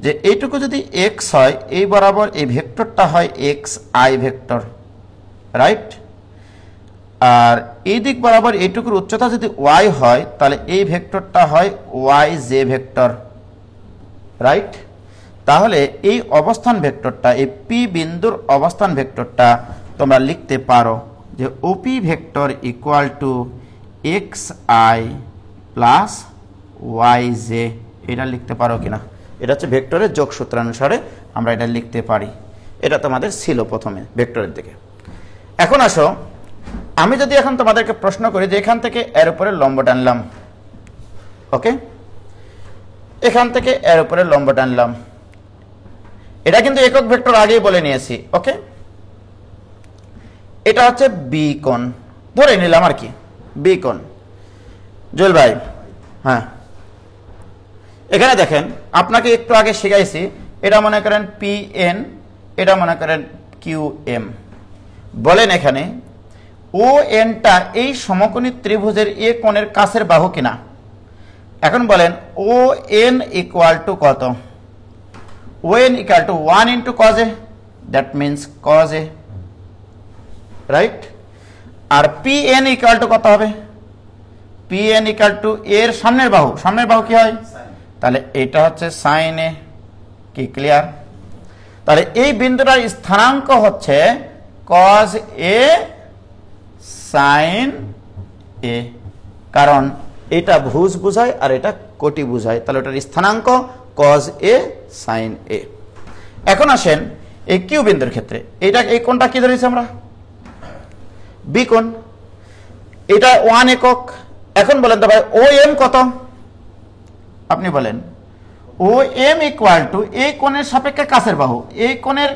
যে এইটুকু যদি এক্স হয় এই বরাবর এই ভেক্টরটা হয় এক্স আই ভেক্টর, রাইট? আর এই দিক বরাবর এইটুকুর উচ্চতা যদি ওয়াই হয় তাহলে এই ভেক্টরটা হয় ওয়াই জে ভেক্টর, রাইট? তাহলে এই অবস্থান ভেক্টরটা, এই পি বিন্দুর অবস্থান ভেক্টরটা তোমরা লিখতে পারো যে OP vector equal to x I plus Y J. এটা লিখতে পারো কিনা? এটা হচ্ছে ভেক্টরের যোগসূত্রানুসারে আমরা এটা লিখতে পারি। এটা তোমাদের ছিল প্রথমে ভেক্টরের দিকে। এখন আসো, আমি যদি এখন তোমাদেরকে প্রশ্ন করি যে এখান থেকে এর উপরে লম্ব টানলাম, ওকে, এখান থেকে এর উপরে লম্ব টানলাম, এটা কিন্তু একক ভেক্টর আগেই বলে নিয়েছি। ওকে, এটা হচ্ছে বি কোণ ধরে নিলাম আর কি, বি কোণ। জুয়েল ভাই, হ্যাঁ, এখানে দেখেন আপনাকে একটু আগে শিখাইছি, এটা মনে করেন পি এন, এটা মনে করেন কিউ এম। বলেন এখানে ও এনটা এই সমকোণী ত্রিভুজের এ কোণের কাছের বাহু কিনা? এখন বলেন ও এন ইকুয়াল টু কত? ও n equal to 1 into cos a, that means cos a, right? আর পি এন ইকুয়াল টু কত হবে? পি এন ইকুয়াল টু এর সামনের বাহু, সামনের বাহু কি হয়? তাহলে এটা হচ্ছে সাইন এ। কি ক্লিয়ার? তাহলে এই বিন্দুটার স্থানাঙ্ক হচ্ছে কজ এ সাইন এ, কারণ এটা ভুজ বুঝায় আর এটা কোটি বুঝায়, তাহলে ওটার স্থানাঙ্ক কজ এ সাইন এ। এখন আসেন এই কিউ বিন্দুর ক্ষেত্রে, এটা এই কোণটা কি ধরেছি আমরা? বি কোণ। এটা 1 একক। এখন বলেন তো ভাই ও এম কত? আপনি বলেন ও এম ইকুয়াল টু এই কোণের সাপেক্ষে কাছের বাহু, এই কোণের,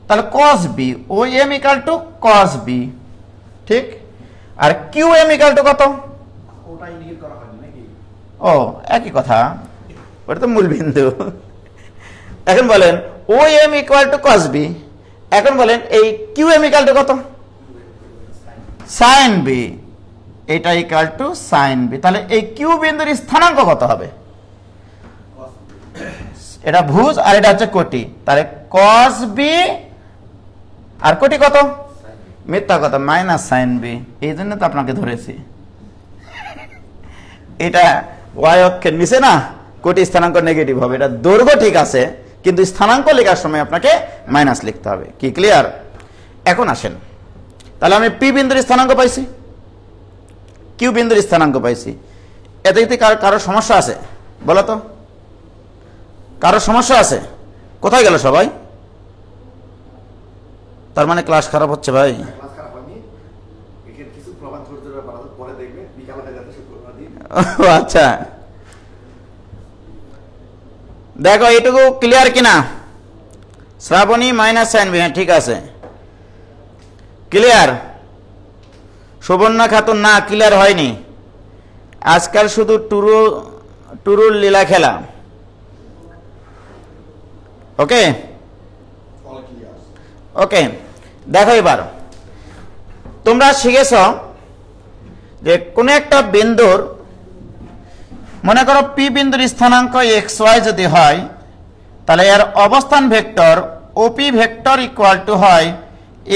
তাহলে cos B, O M equal to cos B, ঠিক? আর কিউ এম ইকুয়াল টু কত? ও একই কথা, ওটা তো মূল বিন্দু। এখন বলেন O M equal to cos B, এখন বলেন এই কিউ এম ইকুয়াল টু কত? সাইন বি, এটা ইকুয়াল টু সাইন বি। তাহলে এই কিউ বিন্দুর স্থানাঙ্ক কত হবে? এটা ভুজ আর এটা হচ্ছে কোটি, তাহলে cos b আর কোটি কত? মিথ্যা কথা, মাইনাস সাইন বি। এই জন্য তো আপনাকে ধরেছি। এটা y অক্ষের নিচে না, কোটি স্থানাঙ্ক নেগেটিভ হবে। এটা দৈর্ঘ্য ঠিক আছে, কিন্তু স্থানাঙ্ক লেখার সময় আপনাকে মাইনাস লিখতে হবে। কি ক্লিয়ার? এখন আসেন, তাহলে আমি পি বিন্দুর স্থানাঙ্ক পাইছি, কিউ বিন্দুর স্থানাঙ্ক পাইছি। এতে কি কারো সমস্যা আছে? বলো তো, কারো সমস্যা আছে? কোথায় গেল সবাই? তার মানে ক্লাস খারাপ হচ্ছে ভাই। আচ্ছা, দেখো এটুকু ক্লিয়ার কিনা? শ্রাবণী মাইনাস সাইন বি, হ্যাঁ ঠিক আছে, ক্লিয়ার। সুবর্ণা খাতুন না, ক্লিয়ার হয়নি। আজকাল শুধু টুরুর লীলা খেলা। ওকে ওকে, দেখো এবার তোমরা শিখেছ যে কোন একটা বিন্দুর, মনে করো পি বিন্দুর স্থানাঙ্ক এক্স ওয়াই যদি হয়, তাহলে এর অবস্থান vector OP vector equal to হয়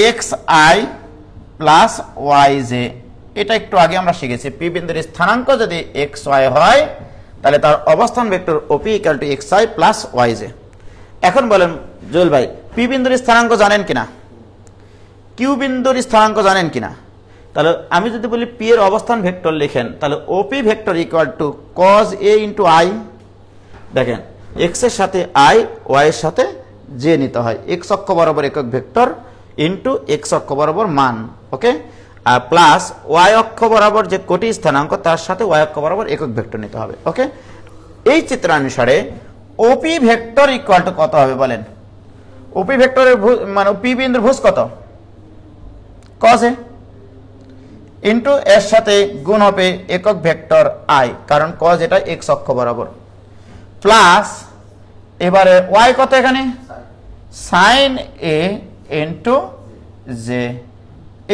X I plus Y J. এটা একটু আগে আমরা শিখেছি, পি বিন্দুর স্থানাঙ্ক যদি এক্স ওয়াই হয়, তাহলে তার অবস্থান vector OP equal to x I plus Y j. এখন বলেন জুয়েল ভাই, পি বিন্দুর স্থানাঙ্ক জানেন কিনা, কিউ বিন্দুর স্থানাঙ্ক জানেন কিনা? তাহলে আমি যদি বলি পি এর অবস্থান ভেক্টর লিখেন, তাহলে OP vector equal to cos A into I. দেখেন এক্স এর সাথে আই, ওয়াই এর সাথে জে নিতে হয়। এক্স অক্ষ বরাবর একক ভেক্টর ইন্টু এক্স অক্ষ বরাবর মান, ওকে, আর প্লাস ওয়াই অক্ষ বরাবর যে কোটি স্থানাঙ্ক তার সাথে ওয়াই অক্ষ বরাবর একক ভেক্টর নিতে হবে। ওকে, এই চিত্রানুসারে ওপি ভেক্টর ইকুয়াল টু কত হবে বলেন? ওপি ভেক্টরের মানে পি বিন্দুর ভুজ কত? কজ এ ইন্টু এর সাথে গুণ হবে একক ভেক্টর আই, কারণ কজ এটা এক্স অক্ষ বরাবর, প্লাস এবারে ওয়াই কত এখানে? সাইন এ ইন্টু জে।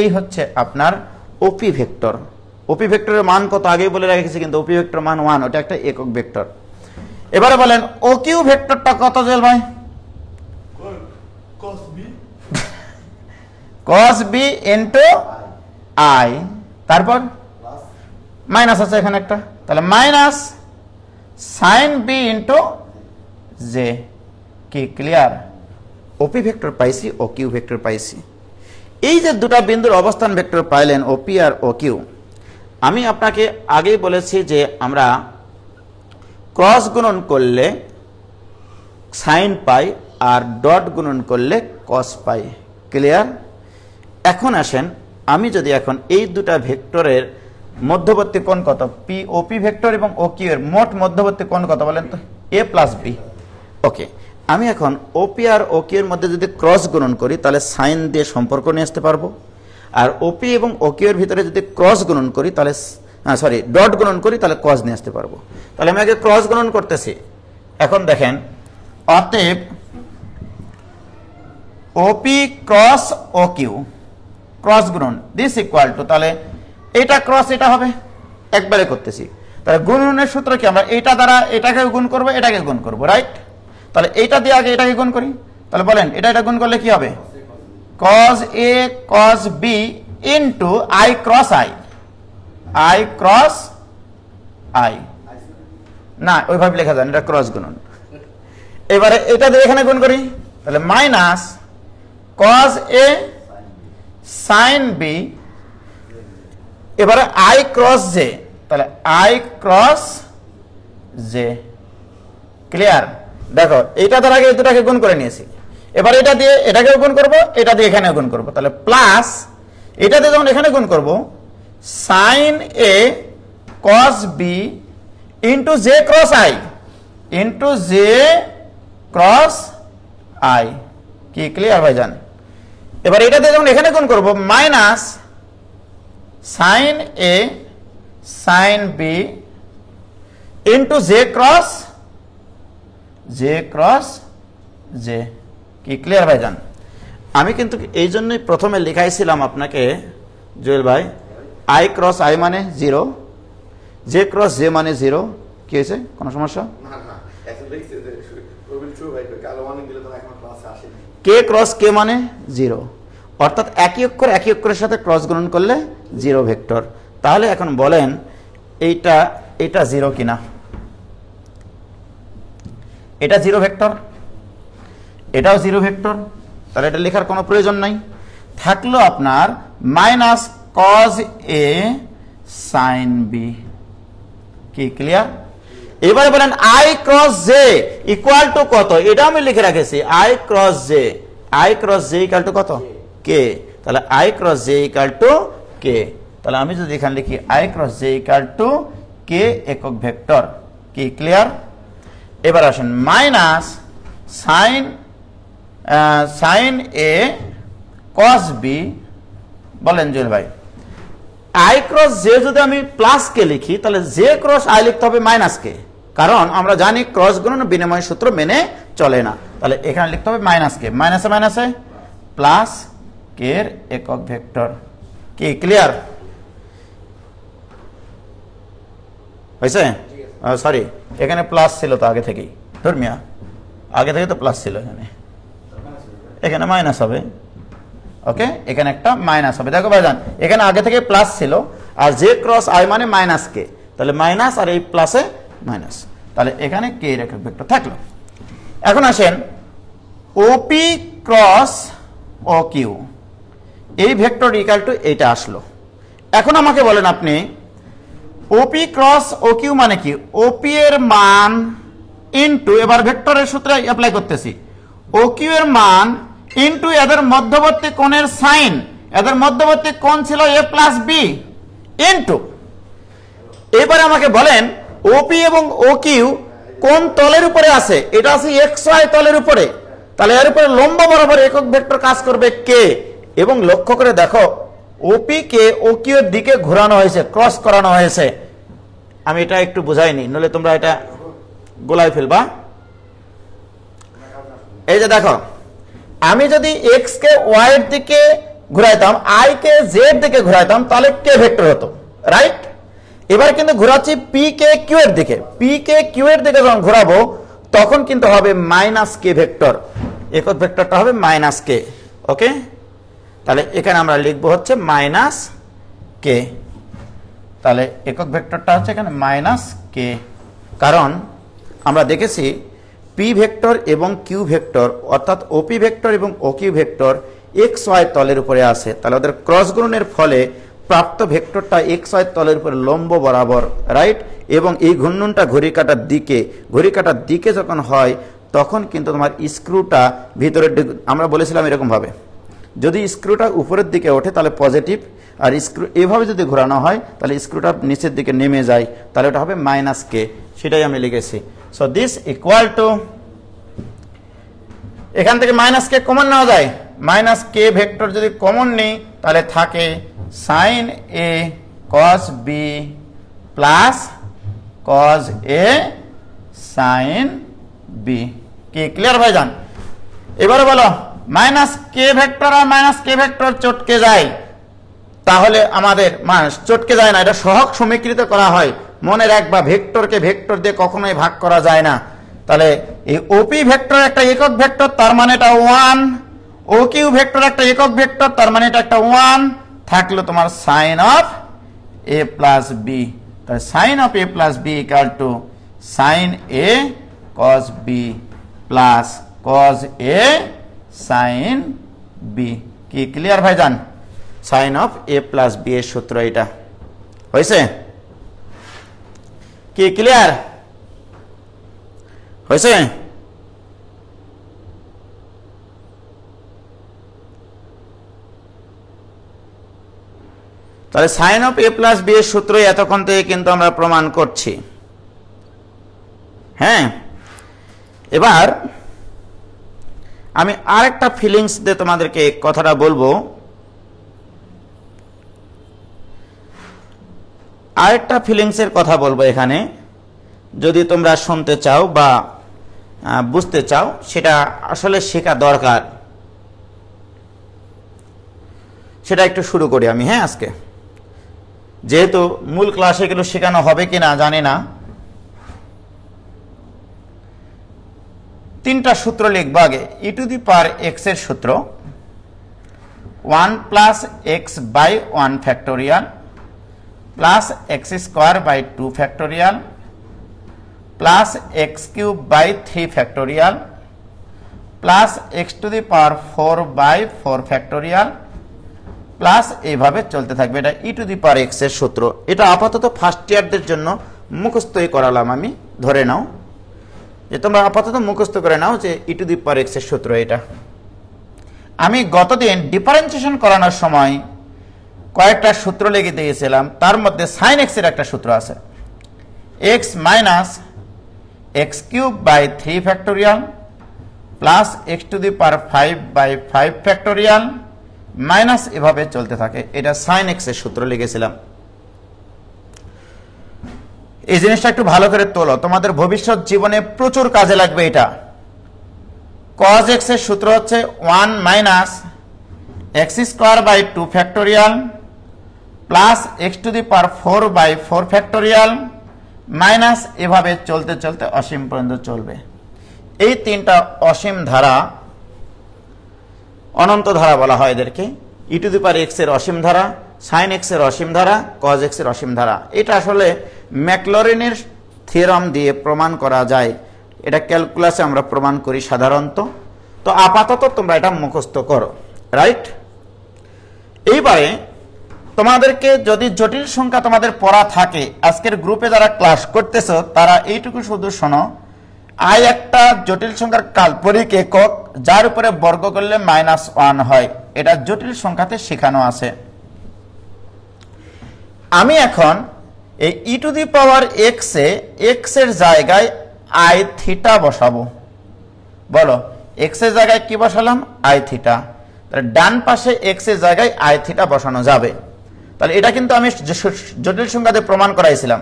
এই হচ্ছে আপনার ওপি ভেক্টর। ওপি ভেক্টরের মান কত আগেই বলে রেখেছি, কিন্তু ওপি ভেক্টর মান 1, ওটা একটা একক ভেক্টর। এবারে বলেন ও কিউ ভেক্টরটা কত জেল ভাই? cos b ইনটু i, তারপর মাইনাস আছে এখানে একটা, তাহলে minus sin b into j। কি ক্লিয়ার? ওপি ভেক্টর পাইছি, ও কিউ ভেক্টর পাইছি। এই যে দুটো বিন্দুর অবস্থান ভেক্টর পাইলেন ওপি আর ও কিউ, আমি আপনাকে আগেই বলেছি যে আমরা ক্রস গুণন করলে সাইন পাই আর ডট গুণন করলে কস পাই। ক্লিয়ার? এখন আসেন, আমি যদি এখন এই দুটা ভেক্টরের মধ্যবর্তী কোণ কত, পি ওপি ভেক্টর এবং ও কিউ এর মোট মধ্যবর্তী কোণ কত বলেন তো? এ প্লাস বি। ওকে, আমি এখন ওপি আর ও কিউ এর মধ্যে যদি ক্রস গুণন করি, তাহলে সাইন দিয়ে সম্পর্ক নিয়ে আসতে পারবো। আর ওপি এবং ও কিউ এর ভিতরে যদি ক্রস গুণন করি, তাহলে ডট গুণন করি, তাহলে কস নিয়ে আসতে পারবো। তাহলে আমি আগে ক্রস গুণন করতেছি। এখন দেখেন, অতএব ওপি ক্রস ও কিউ ক্রস গুণন দিস ইকুয়াল টু, তাহলে এটা ক্রস এটা হবে, একবারে করতেছি। তাহলে গুণনের সূত্র কি? আমরা এটা দ্বারা এটাকে গুণ করবো, এটাকে গুণ করবো, রাইট? তাহলে এটা দিয়ে আগে এটাকে গুণ করি, তাহলে বলেন এটা গুণ করলে কি হবে? cos a cos b into i cross i, i cross i না, ওইভাবে লেখা যায়, এটা ক্রস গুণন। এবারে এটা দিয়ে এখানে গুণ করি, তাহলে minus cos a sin b, এবারে i ক্রস j, তাহলে i ক্রস j। ক্লিয়ার? দেখো এইটা দ্বারা আগে এই দুটাকে গুণ করে নিয়েছি, এবার এটা দিয়ে এটাকেও গুণ করব, এটা দিয়ে এখানেও গুণ করব, তাহলে প্লাস এটা দিয়ে যখন এখানে গুণ করব sin a cos b into j cross i into j cross i। কি ক্লিয়ার ভাইজান? এবার এটা দিয়ে যখন এখানে গুণ করব minus sin a sin b into j cross j। কি ক্লিয়ার ভাইজান? আমি কিন্তু এই জন্যই প্রথমে লেখাইছিলাম আপনাকে জুয়েল ভাই, i ক্রস i মানে 0, j ক্রস j মানে 0। কি হয়েছে? কোনো সমস্যা? কে ক্রস কে মানে 0, অর্থাৎ একই অক্ষরের সাথে ক্রস গুণন করলে 0 ভেক্টর। তাহলে এখন বলেন এটা 0 কিনা? এটা 0 ভেক্টর, এটাও 0 ভেক্টর, তাহলে এটা লেখার কোনো প্রয়োজন নাই। থাকলো আপনার মাইনাস কজ এ সাইন বি। কি ক্লিয়ার? এবারে বলেন I cross J equal to কত? এটা আমি লিখে রাখেছি I cross J equal to কত? কে। তাহলে I cross J equal to K. তাহলে আমি যদি এখানে লিখি I cross J equal to K একক ভেক্টর। কি ক্লিয়ার? এবার আসেন minus sine A cos B. বলেন জুয়েল ভাই, আই ক্রস জে যদি আমি প্লাস কে লিখি তাহলে জে ক্রস আই লিখতে হবে মাইনাস কে, কারণ আমরা জানি ক্রস গুণন বিনিময় সূত্র মেনে চলে না। তাহলে এখানে লিখতে হবে মাইনাস কে, মাইনাসে প্লাস কে এর একক ভেক্টর। কি ক্লিয়ার হয়েছে? সরি, এখানে প্লাস ছিল তো আগে থেকেই, ধর্মিয়া আগে থেকে তো প্লাস ছিল, এখানে মাইনাস হবে। ওকে, এখানে একটা মাইনাস হবে। দেখো ভাইজান, এখানে আগে থেকে প্লাস ছিল, আর জে ক্রস আই মানে মাইনাস কে, তাহলে মাইনাস আর এই প্লাসে মাইনাস, তাহলে এখানে কে এর একক ভেক্টর থাকলো। এখন আসেন ওপি ক্রস ও কিউ, এই ভেক্টর ইকুয়াল টু এইটা আসলো। এখন আমাকে বলেন আপনি ওপি ক্রস ও কিউ মানে কি? ওপি এর মান ইনটু, এবার ভেক্টরের সূত্র অ্যাপ্লাই করতেছি, ও কিউ এর মান ইনটু এদের মধ্যবর্তী কোণের সাইন, এদের মধ্যবর্তী কোণ ছিল এ প্লাস বি ইনটু, এবারে আমাকে বলেন ওপি এবং ও কিউ কোন তলের উপরে আছে? এটা আছে এক্স ওয়াই তলের উপরে, তাহলে এর উপরে লম্ব বরাবর একক ভেক্টর কাজ করবে কে। এবং লক্ষ্য করে দেখো ওপি কে ও কিউ এর দিকে ঘোরানো হয়েছে, ক্রস করানো হয়েছে। আমি এটা একটু বুঝাইনি, নলে তোমরা এটা গোলাই ফেলবা। এই যে দেখো, আমি যদি এক্স কে ওয়াই এর দিকে ঘুরাইতাম, আই কে জেড দিকে ঘুরাইতাম, তাহলে কে ভেক্টর হতো, রাইট? এবার কিন্তু ঘোরাচ্ছি পি কে কিউ এর দিকে, পি কে কিউ এর দিকে যখন ঘোরাবো তখন কিন্তু হবে মাইনাস কে ভেক্টর, একক ভেক্টরটা হবে মাইনাস কে। ওকে, তাহলে এখানে আমরা লিখবো হচ্ছে মাইনাস কে, তাহলে একক ভেক্টরটা হচ্ছে এখানে মাইনাস কে। কারণ আমরা দেখেছি পি ভেক্টর এবং কিউ ভেক্টর, অর্থাৎ ওপি ভেক্টর এবং O Q vector x Y তলের উপরে আছে, তাহলে ওদের ক্রস গুণনের ফলে প্রাপ্ত ভেক্টরটা এক্স ওয়াই তলের উপরে লম্ব বরাবর, রাইট? এবং এই ঘূর্ণনটা ঘড়ির কাঁটার দিকে যখন হয় তখন কিন্তু তোমার স্ক্রুটা ভিতরের দিকে, আমরা বলেছিলাম এরকম ভাবে, যদি স্ক্রুটা উপরের দিকে ওঠে তাহলে পজিটিভ, আর স্ক্রু এভাবে যদি ঘোরানো হয় তাহলে স্ক্রুটা নিচের দিকে নেমে যায়, তাহলে ওটা হবে মাইনাস কে। সেটাই আমি লিখেছি। সো দিস ইকুয়াল টু, এখান থেকে মাইনাস কে কমন নেওয়া যায়, মাইনাস কে ভেক্টর যদি কমন নেই তাহলে থাকে sign A cos B plus cos A sine B. কি ক্লিয়ার ভাইজান? এবারে বলো মাইনাস কে ভেক্টর আর মাইনাস কে ভেক্টর চটকে যায়, তাহলে আমাদের চটকে যায় না, এটা সহগ সমীকৃত করা হয়, মনে রাখবা ভেক্টরকে ভেক্টর দিয়ে কখনোই ভাগ করা যায় না। তাহলে এই ওপি ভেক্টর একটা একক ভেক্টর, তার মানে এটা 1, ও কিউ ভেক্টর একটা একক ভেক্টর, তার মানে এটা একটা 1, থাকলো তোমার sine of A plus B. তাহলে sine of A plus B equal to sine A cos B plus cos A sine B. কি ক্লিয়ার ভাইজান? Sine of A plus B এর সূত্র এটা হয়েছে। কি ক্লিয়ার হয়েছে? তাহলে sine of A plus B এর সূত্র এতক্ষণ থেকে কিন্তু আমরা প্রমাণ করছি। হ্যাঁ, এবার আমি আরেকটা ফিলিংস দিয়ে তোমাদেরকে কথাটা বলবো, আরেকটা ফিলিংসের কথা বলবো এখানে, যদি তোমরা শুনতে চাও বা বুঝতে চাও, সেটা আসলে শেখা দরকার, সেটা একটু শুরু করি আমি। হ্যাঁ, আজকে যেহেতু মূল ক্লাসে এগুলো শেখানো হবে কিনা জানি না, তিনটা সূত্র লিখব আগে ই টু দি পাওয়ার এক্স এর সূত্র 1 plus x by 1 factorial plus x square by 2 factorial plus x cube by 3 factorial plus x to the power 4 by 4 factorial plus এইভাবে চলতে থাকবে। এটা ই টু দি পাওয়ার এক্স এর সূত্র। এটা আপাতত ফার্স্ট ইয়ারদের জন্য মুখস্থই করালাম আমি, ধরে নাও যে তোমরা আপাতত মুখস্থ করে নাও যে E to the power x এর সূত্র এটা। আমি গতদিন ডিফারেন্সিয়েশন করানোর সময় কয়েকটা সূত্র লিখে দিয়েছিলাম, তার মধ্যে সাইন এক্স এর একটা সূত্র আছে, x minus x cube by 3 factorial plus x to the power 5 by 5 factorial minus এভাবে চলতে থাকে। এটা সাইন এক্স এর সূত্র লিখেছিলাম। এই জিনিসটা একটু ভালো করে তোলো, তোমাদের ভবিষ্যৎ জীবনে প্রচুর কাজে লাগবে এটা। cos x এর সূত্র হচ্ছে 1 minus x square by 2 factorial plus x to the power 4 by 4 factorial minus এভাবে চলতে চলতে অসীম পর্যন্ত চলবে। এই তিনটা অসীম ধারা, অনন্ত ধারা বলা হয় এদেরকে। ই টু দি পাওয়ার এক্স এর অসীম ধারা, সাইন এক্স এর অসীম ধারা, cos x এর অসীম ধারা। এটা আসলে ম্যাকলরিনের থিওরাম দিয়ে প্রমাণ করা যায়। এটা ক্যালকুলাসে আমরা প্রমাণ করি সাধারণত। তো আপাতত তোমরা এটা মুখস্থ করো, রাইট? এইবারে তোমাদেরকে যদি জটিল সংখ্যা তোমাদের পড়া থাকে, আজকের গ্রুপে যারা ক্লাস করতেছো তারা এইটুকু শুধু শোনো, আই একটা জটিল সংখ্যার কাল্পনিক একক যার উপরে বর্গ করলে -1 হয়। এটা জটিল সংখ্যাতে শেখানো আছে। আমি এখন এই E to the power X এ এক্স এর জায়গায় আই থিটা বসাবো। বলো, এক্স এর জায়গায় কি বসালাম? I theta. তাহলে ডান পাশে এক্স এর জায়গায় আই থিটা বসানো যাবে। তাহলে এটা কিন্তু আমি জটিল সংখ্যাতে প্রমাণ করাইছিলাম।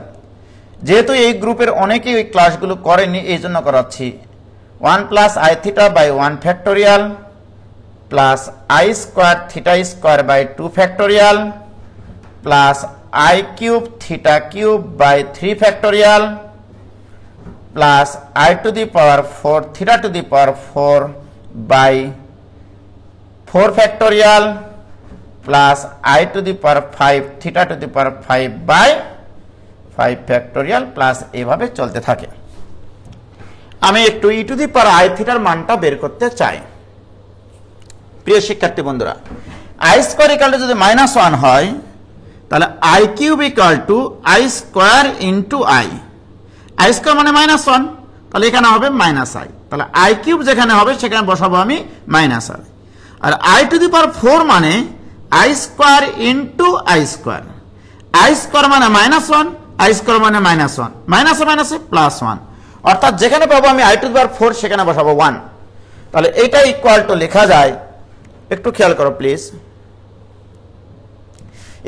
যেহেতু এই গ্রুপের অনেকেই ওই ক্লাসগুলো করেনি, এই জন্য করাচ্ছি। 1 plus i theta by 1 factorial plus i square theta square by 2 factorial plus i cube theta cube by 3 factorial plus i to the power 4 theta to the power 4 by 4 factorial plus i to the power 5 theta to the power 5 by 5 factorial plus এইভাবে চলতে থাকে। আমি একটু ই টু দি পাওয়ার আই থিটার মানটা বের করতে চাই। প্রিয় শিক্ষার্থী বন্ধুরা, আই স্কোয়ার ইকুয়াল টু যদি -1 হয় তাহলে I cube equal to I square into I. I square মানে -1, তাহলে এখানে হবে -i। তাহলে আই কিউব যেখানে হবে সেখানে বসাবো আমি -i। আর আই টু দি পাওয়ার 4 মানে I square into I square. I square মানে -1, আই স্কোয়ার মানে -1, মাইনাসে মাইনাসে +1, অর্থাৎ যেখানে পাবো আমি আই টু দি পাওয়ার 4 সেখানে বসাবো 1। তাহলে এটা ইকুয়াল টু লেখা যায়, একটু খেয়াল করো প্লিজ।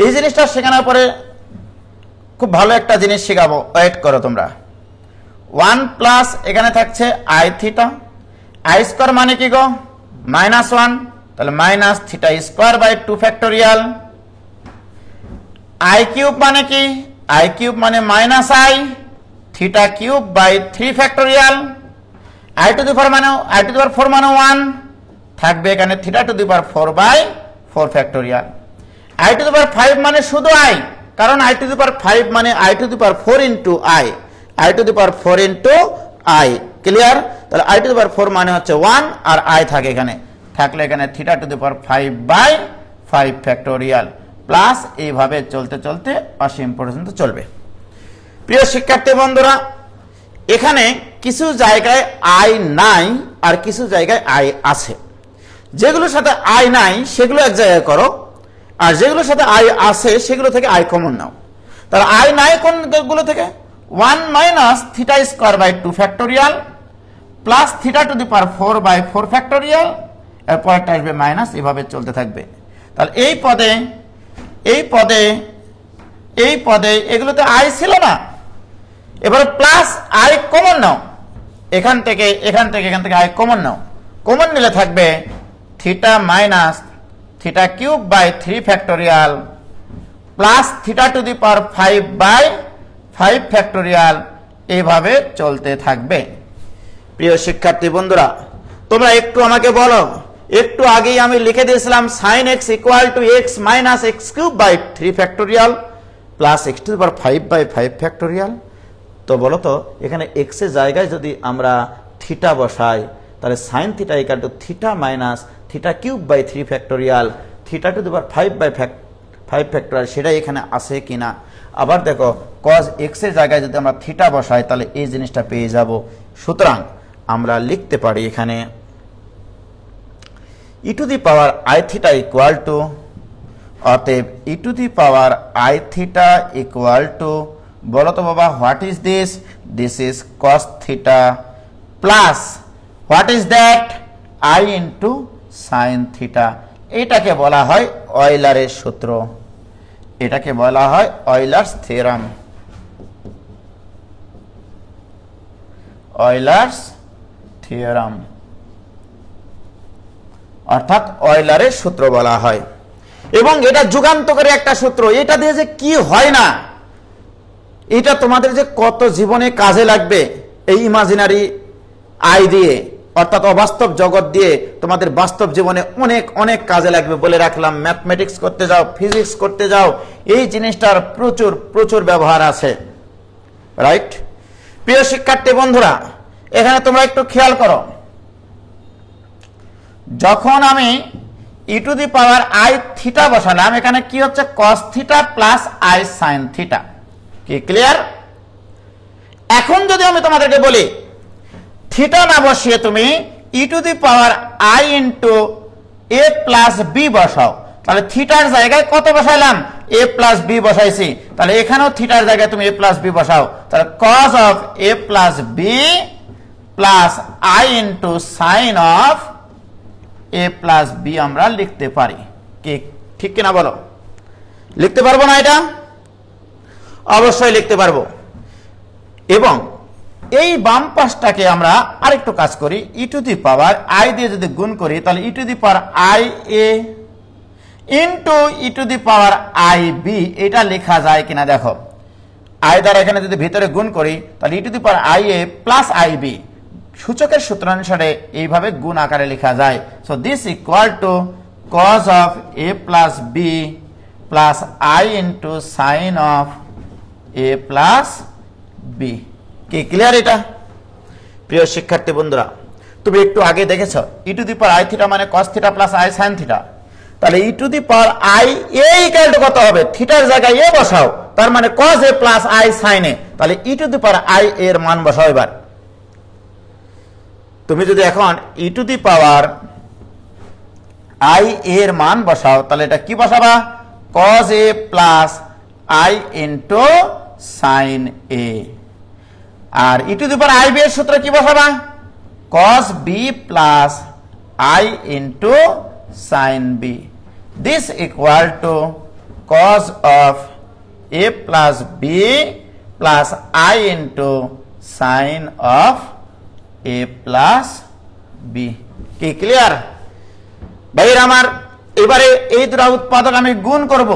এই জিনিসটা শেখানোর পরে খুব ভালো একটা জিনিস শেখাবো, ওয়েট করো তোমরা। 1 প্লাস এখানে থাকছে আই থিটা, আই স্কোয়ার মানে কি গো? -1, তাহলে minus theta square by 2 factorial. I cube মানে কি? আই কিউব মানে -i theta cube by 3 factorial. I to the power মানে আই টু দি পাওয়ার 4 মানে 1 থাকবে এখানে theta to the power 4 by 4 factorial. I to the power 5 মানে শুধু আই, কারণ আই টু দি পাওয়ার 5 মানে I to the power 4 into I, I to the power 4 into I. Clear? তাহলে আই টু দি পাওয়ার 4 মানে হচ্ছে 1 আর আই থাকে এখানে, থাকলে এখানে theta to the power 5 by 5 factorial plus এইভাবে চলতে চলতে অসীম পর্যন্ত চলবে। প্রিয় শিক্ষার্থী বন্ধুরা, এখানে কিছু জায়গায় আই নাই আর কিছু জায়গায় আই আছে। যেগুলোর সাথে আই নাই সেগুলো এক জায়গায় করো, আর যেগুলোর সাথে আই আছে সেগুলো থেকে আই কমন নাও। তাহলে আই নাই কোনগুলো থেকে? 1 minus theta square by 2 factorial plus theta to the power 4 by 4 factorial, এরপরটা আসবে মাইনাস, এভাবে চলতে থাকবে। তাহলে এই পদে এই পদে এই পদে এগুলোতে আই ছিল না, এবারে প্লাস আই কমন নাও, এখান থেকে এখান থেকে এখান থেকে আই কমন নাও। কমন নিলে থাকবে theta minus theta cube by 3 factorial plus theta to the power 5 by 5 factorial, এইভাবে চলতে থাকবে। প্রিয় শিক্ষার্থী বন্ধুরা, তোমরা একটু আমাকে বলো, একটু আগেই আমি লিখে দিয়েছিলাম sin x equal to x minus x cube by 3 factorial plus x to the power 5 by 5 factorial. তো বলো তো এখানে x এর জায়গায় যদি আমরা থিটা বসাই তাহলে sin theta equal to theta minus theta cube by 3 factorial theta to the power 5 by 5 factorial সেটাই এখানে আছে কিনা। আবার দেখো cos x এর জায়গায় যদি আমরা থিটা বসাই তাহলে এই জিনিসটা পেয়ে যাব। সুতরাং আমরা লিখতে পারি এখানে e two the power i theta equal two, অতএব e two the power i theta equal two, বলো তো বাবা what is this? This is cos theta plus what is that? i into sin theta. এটাকে বলা হয় অয়লারের সূত্র, এটাকে বলা হয় অয়লার্স থিওরাম, অয়লার্স থিওরাম অর্থাৎ অয়লারের সূত্র বলা হয়। এবং এটা যুগান্তকারী একটা সূত্র, এটা দিয়ে যে কি হয় না, এটা তোমাদের যে কত জীবনে কাজে লাগবে এই ইমাজিনারি আই দিয়ে, অর্থাৎ অবাস্তব জগৎ দিয়ে তোমাদের বাস্তব জীবনে অনেক অনেক কাজে লাগবে বলে রাখলাম। ম্যাথমেটিক্স করতে যাও, ফিজিক্স করতে যাও, এই জিনিসটার প্রচুর প্রচুর ব্যবহার আছে, রাইট? প্রিয় শিক্ষার্থী বন্ধুরা, এখানে তোমরা একটু খেয়াল করো, যখন আমি E to the power I theta বসালাম এখানে কি হচ্ছে? cos theta plus I sin theta. কি ক্লিয়ার? এখন যদি আমি তোমাদেরকে বলি থিটা না বসিয়ে তুমি E to the power I into A plus B বসাও, তাহলে থিটার জায়গায় কত বসাইলাম? এ প্লাস বি বসাইছি, তাহলে এখানেও থিটার জায়গায় তুমি এ প্লাস বি বসাও, তাহলে cos of A plus B plus I into sine of A plus b আমরা লিখতে পারি। কি ঠিক কিনা বলো? লিখতে পারবো না এটা? অবশ্যই লিখতে পারবো। এবং এই বাম পাশটাকে আমরা আরেকটু কাজ করি, ই টু দি পাওয়ার আই দিয়ে যদি গুণ করি তাহলে E to the power I A into E to the power I B, এটা লেখা যায় কিনা দেখো। আই দ্বারা এখানে যদি ভিতরে গুণ করি তাহলে E to the power I A plus I B, সূচকের সূত্র অনুসারে এইভাবে গুণ আকারে লেখা যায়। So this equal to cos of A plus B plus I into sine of A plus B. কি ক্লিয়ার এটা? প্রিয় শিক্ষার্থী বন্ধুরা, তুমি একটু আগে দেখেছ E to the power I theta মানে cos theta plus I sin theta, তাহলে E to the power I A equal to কত হবে? থিটার জায়গায় এ বসাও, তার মানে cos a plus I sin এ, তাহলে E to the power I এর মান বসাও। এবার তুমি যদি এখন ই টু দি পাওয়ার আই এর মান বসাও তাহলে এটা কি বসাবা? cos a plus I into sine a. আর e to the power I b এর সূত্র কি বসাবা? cos b plus I into sine b. This equal to cos of A plus B plus I into sine of A plus B. কি ক্লিয়ার ভাইয়ের আমার? এবারে এই দুটো উৎপাদক আমি গুণ করব,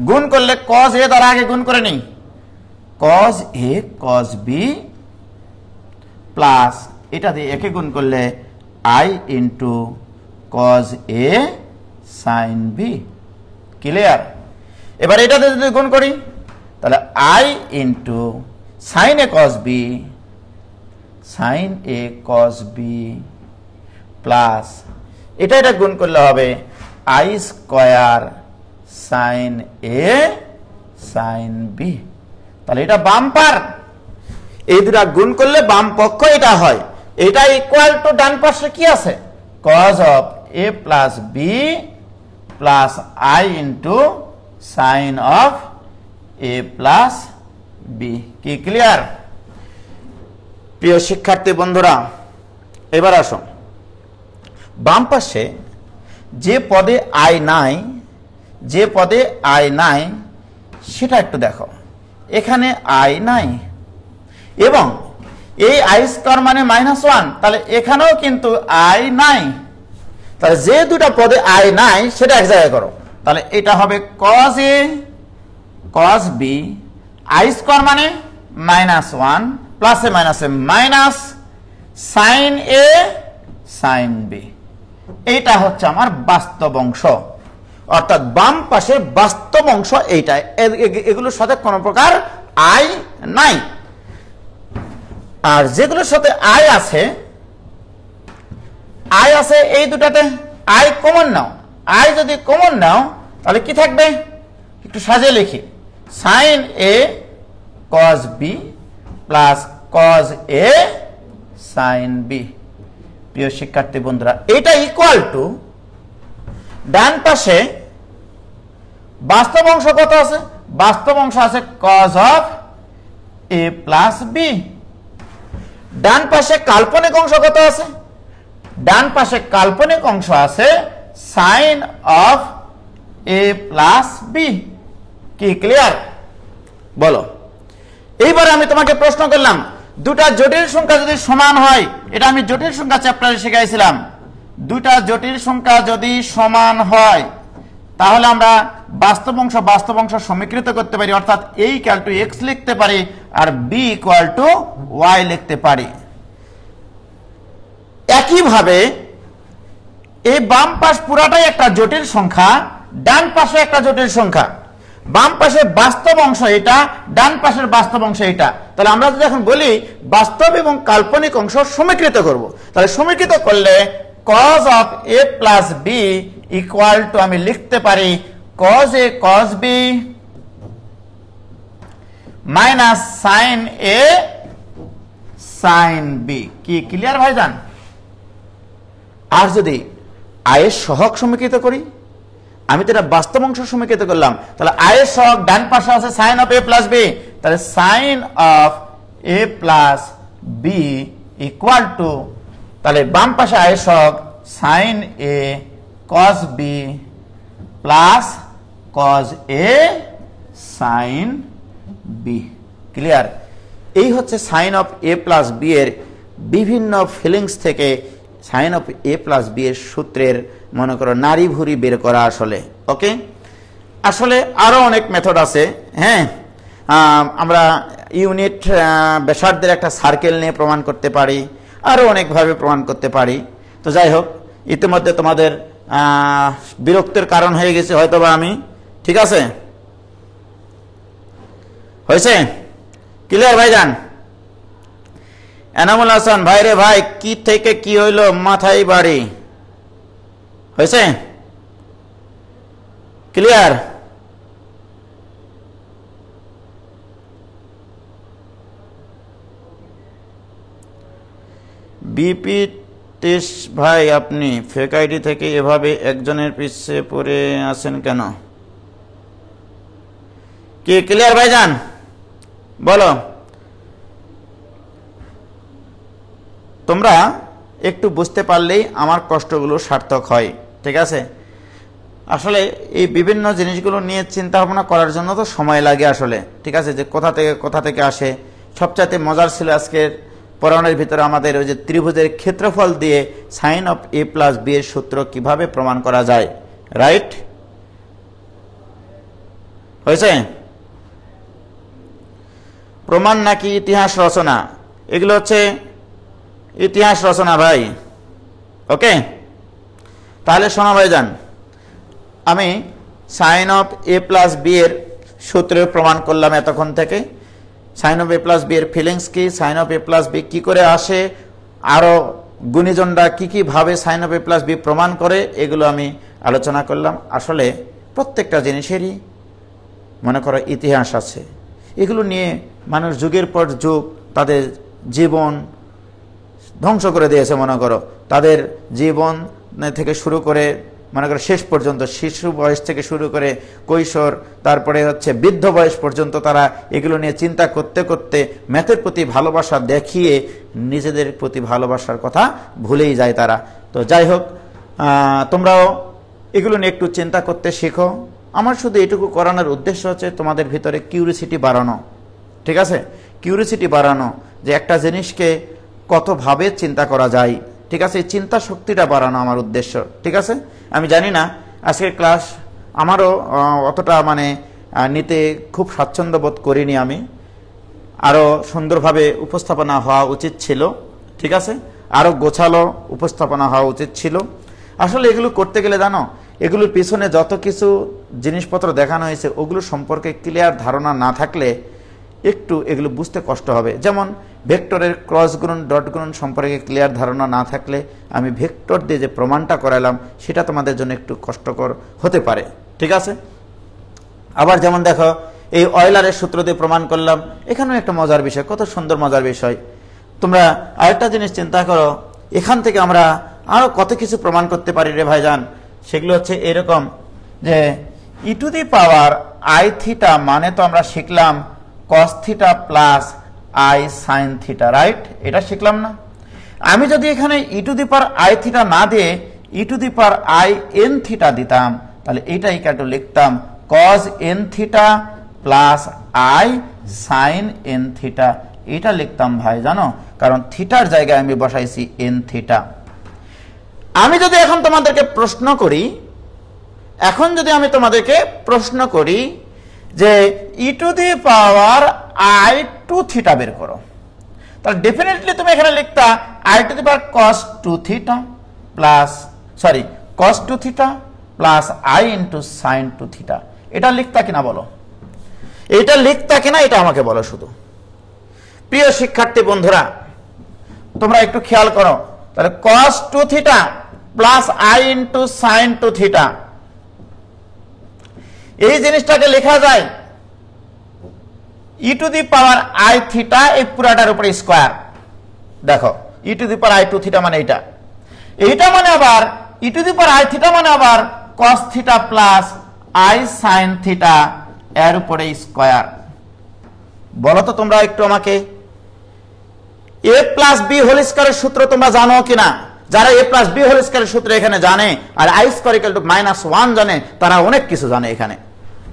গুণ করলে cos এ দ্বারা আগে গুণ করে নিই, cos a cos b plus এটা দিয়ে একে গুণ করলে i into cos a sine B. Clear? এবার এটাতে যদি গুণ করি তাহলে i into sine a cos b sine a cos b plus এটা গুণ করলে হবে i square sine a sine B. তাহলে এটা বাম পার, এই দুটা গুণ করলে বাম পক্ষ এটা হয়, এটা ইকুয়াল টু ডান পাশে কি আছে? cos of A plus B plus I into sine of A plus B. কি ক্লিয়ার? প্রিয় শিক্ষার্থী বন্ধুরা, এবার আসো বাম পাশে যে পদে আই নাই, যে পদে আই নাই সেটা একটু দেখো। এখানে আই নাই এবং এই আই স্কয়ার মানে -1, তাহলে এখানেও কিন্তু আই নাই। তাহলে যে দুটো পদে আই নাই সেটা এক জায়গায় করো, তাহলে এটা হবে cos a cos b, i square মানে -1 প্লাসে মাইনাসে minus sine a sine b, এইটা হচ্ছে আমার বাস্তব অংশ, অর্থাৎ বাম পাশে বাস্তব অংশ এইটা। এগুলোর সাথে কোনো প্রকার আই নাই। আর যেগুলোর সাথে আই আছে এই দুটাতে আই কমন নাও। আই যদি কমন নাও তাহলে কি থাকবে, একটু সাজিয়ে লিখি, সাইন এ কজ বি প্লাস কজ এ সাইন বি। প্রিয় শিক্ষার্থী বন্ধুরা, এটা ইকুয়াল টু ডান পাশে বাস্তব অংশ কত আছে, বাস্তব অংশ আছে cos of A plus B. ডান পাশে কাল্পনিক অংশ কত আছে, ডান পাশে কাল্পনিক অংশ আছে sine of A plus B. কি ক্লিয়ার? বলো। এইবার আমি তোমাকে প্রশ্ন করলাম, দুটা জটিল সংখ্যা যদি সমান হয়, এটা আমি জটিল সংখ্যা চ্যাপ্টারে শিখাইছিলাম, দুটা জটিল সংখ্যা যদি সমান হয় তাহলে আমরা বাস্তব অংশ সমীকৃত করতে পারি, অর্থাৎ a ইকুয়াল টু x লিখতে পারি আর b ইকুয়াল টু y লিখতে পারি। একইভাবে এই বাম পাশ পুরাটাই একটা জটিল সংখ্যা, ডান পাশে একটা জটিল সংখ্যা। বাম পাশে বাস্তব অংশ এটা, ডান পাশের বাস্তব অংশ এটা। তাহলে আমরা যদি এখন বলি বাস্তব এবং কাল্পনিক অংশ সমীকৃত করব, তাহলে সমীকৃত করলে cos of a plus B equal to আমি লিখতে পারি cos a cos b minus sine a sine b। কি ক্লিয়ার ভাইজান? আর যদি আয়ের সহগ সমীকৃত করি, আমি তো এটা বাস্তব অংশ সমীকৃত করলাম, তাহলে আয়ের সহগ ডান পাশে আছে sine of A plus B, তাহলে sine of A plus B equal to, তাহলে বাম পাশে আয়ের সহগ sine A cos B plus cos A sine B. Clear? এই হচ্ছে sine of A plus B এর বিভিন্ন ফিলিংস থেকে sine of A plus B এর সূত্রের মনে করো নারী ভুরি বের করা। আসলে ওকে, আসলে আরো অনেক মেথড আছে। হ্যাঁ, আমরা ইউনিট ব্যাসার্ধের একটা সার্কেল নিয়ে প্রমাণ করতে পারি, আরো অনেকভাবে প্রমাণ করতে পারি। তো যাই হোক, ইতিমধ্যে তোমাদের বিরক্তির কারণ হয়ে গেছে হয়তোবা আমি, ঠিক আছে? হয়েছে? ক্লিয়ার ভাইজান? এনামুল হাসান ভাই রে ভাই, কি থেকে কি হইলো মাথায় বাড়ি। হয়েছে? ক্লিয়ার? বিপি টেস ভাই, আপনি ফেক আইডি থেকে এভাবে একজনের পিছে পড়ে আছেন কেন? কি ক্লিয়ার ভাইজান? বলো। তোমরা একটু বুঝতে পারলেই আমার কষ্টগুলো সার্থক হয়, ঠিক আছে? আসলে এই বিভিন্ন জিনিসগুলো নিয়ে চিন্তা ভাবনা করার জন্য তো সময় লাগে আসলে, ঠিক আছে? যে কোথা থেকে আসে। সবচাইতে মজার ছিল আজকের পড়ানোর ভিতরে আমাদের ওই যে ত্রিভুজের ক্ষেত্রফল দিয়ে sine of A plus B এর সূত্র কিভাবে প্রমাণ করা যায়। রাইট? হয়েছে? প্রমাণ নাকি ইতিহাস রচনা? এগুলো হচ্ছে ইতিহাস রচনা ভাই। ওকে, তাহলে শোনো ভাইজান, আমি sine of A plus B এর সূত্রের প্রমাণ করলাম এতক্ষণ থেকে। Sine of A plus B এর ফিলিংস কি, sine of A plus B কি করে আসে, আরো গুণীজনরা কি ভাবে sine of A plus b প্রমাণ করে, এগুলো আমি আলোচনা করলাম। আসলে প্রত্যেকটা জিনিসেরই মনে করো ইতিহাস আছে। এগুলো নিয়ে মানুষ যুগের পর যুগ তাদের জীবন ধ্বংস করে দিয়েছে। মনে করো তাদের জীবন থেকে শুরু করে মনে করো শেষ পর্যন্ত, শিশু বয়স থেকে শুরু করে কৈশোর, তারপরে হচ্ছে বৃদ্ধ বয়স পর্যন্ত তারা এগুলো নিয়ে চিন্তা করতে করতে ম্যাথের প্রতি ভালোবাসা দেখিয়ে নিজেদের প্রতি ভালোবাসার কথা ভুলেই যায় তারা। তো যাই হোক, তোমরাও এগুলো নিয়ে একটু চিন্তা করতে শেখো। আমার শুধু এটুকু করানোর উদ্দেশ্য হচ্ছে তোমাদের ভিতরে কিউরিসিটি বাড়ানো, ঠিক আছে? কিউরিসিটি বাড়ানো যে একটা জিনিসকে কতভাবে চিন্তা করা যায়, ঠিক আছে? এই চিন্তা শক্তিটা বাড়ানো আমার উদ্দেশ্য, ঠিক আছে? আমি জানি না আজকের ক্লাস আমারও অতটা নিতে খুব স্বাচ্ছন্দ্য বোধ করিনি আমি, আরও সুন্দরভাবে উপস্থাপনা হওয়া উচিত ছিল, ঠিক আছে, আরো গোছালো উপস্থাপনা হওয়া উচিত ছিল। আসলে এগুলো করতে গেলে জানো, এগুলোর পিছনে যত কিছু জিনিসপত্র দেখানো হয়েছে ওগুলো সম্পর্কে ক্লিয়ার ধারণা না থাকলে একটু এগুলো বুঝতে কষ্ট হবে। যেমন ভেক্টরের ক্রস গুণন ডট গুণন সম্পর্কে ক্লিয়ার ধারণা না থাকলে আমি ভেক্টর দিয়ে যে প্রমাণটা করালাম সেটা তোমাদের জন্য একটু কষ্টকর হতে পারে। ঠিক আছে, আবার যেমন দেখো এই অয়লারের সূত্র দিয়ে প্রমাণ করলাম, এখানেও একটা মজার বিষয়, কত সুন্দর মজার বিষয়। তোমরা আরেকটা জিনিস চিন্তা করো, এখান থেকে আমরা আরো কত কিছু প্রমাণ করতে পারি রে ভাইজান। সেগুলো হচ্ছে এরকম যে E to the power I theta মানে তো আমরা শিখলাম cos theta plus I sine theta, right? এটা শিখলাম না? আমি যদি এখানে E to the power I theta না দিয়ে E to the power I N theta দিতাম, তাহলে এইটা ইকুয়াল টু লিখতাম cos N theta plus I sine N theta. এটা লিখতাম ভাই জানো, কারণ থিটার জায়গায় আমি বসাইছি এন থিটা। আমি যদি এখন তোমাদেরকে প্রশ্ন করি, যে E to the power I two theta বের করো, তাহলে ডেফিনেটলি তুমি এখানে লিখতা I to the power cos two theta plus cos two theta plus I into sine two theta. এটা লিখতা কিনা বলো? এটা লিখতা কিনা এটা আমাকে বলো শুধু। প্রিয় শিক্ষার্থী বন্ধুরা, তোমরা একটু খেয়াল করো, তাহলে cos two theta plus I into sine two theta, এই জিনিসটাকে লেখা যায় E to the power I theta এই পুরাটার উপরে স্কোয়ার। দেখো E to the power I two theta মানে এইটা মানে আবার E to the power I theta মানে আবার cos theta plus I sine theta এর উপরে স্কোয়ার। বলো তো তোমরা একটু আমাকে, এ প্লাস বি হোল স্কয়ারের সূত্র তোমরা জানো কিনা? যারা এ প্লাস বি হোল স্কয়ারের সূত্র এখানে জানে আর আই স্কয়ার ইকুয়াল টু -1 জানে, তারা অনেক কিছু জানে এখানে।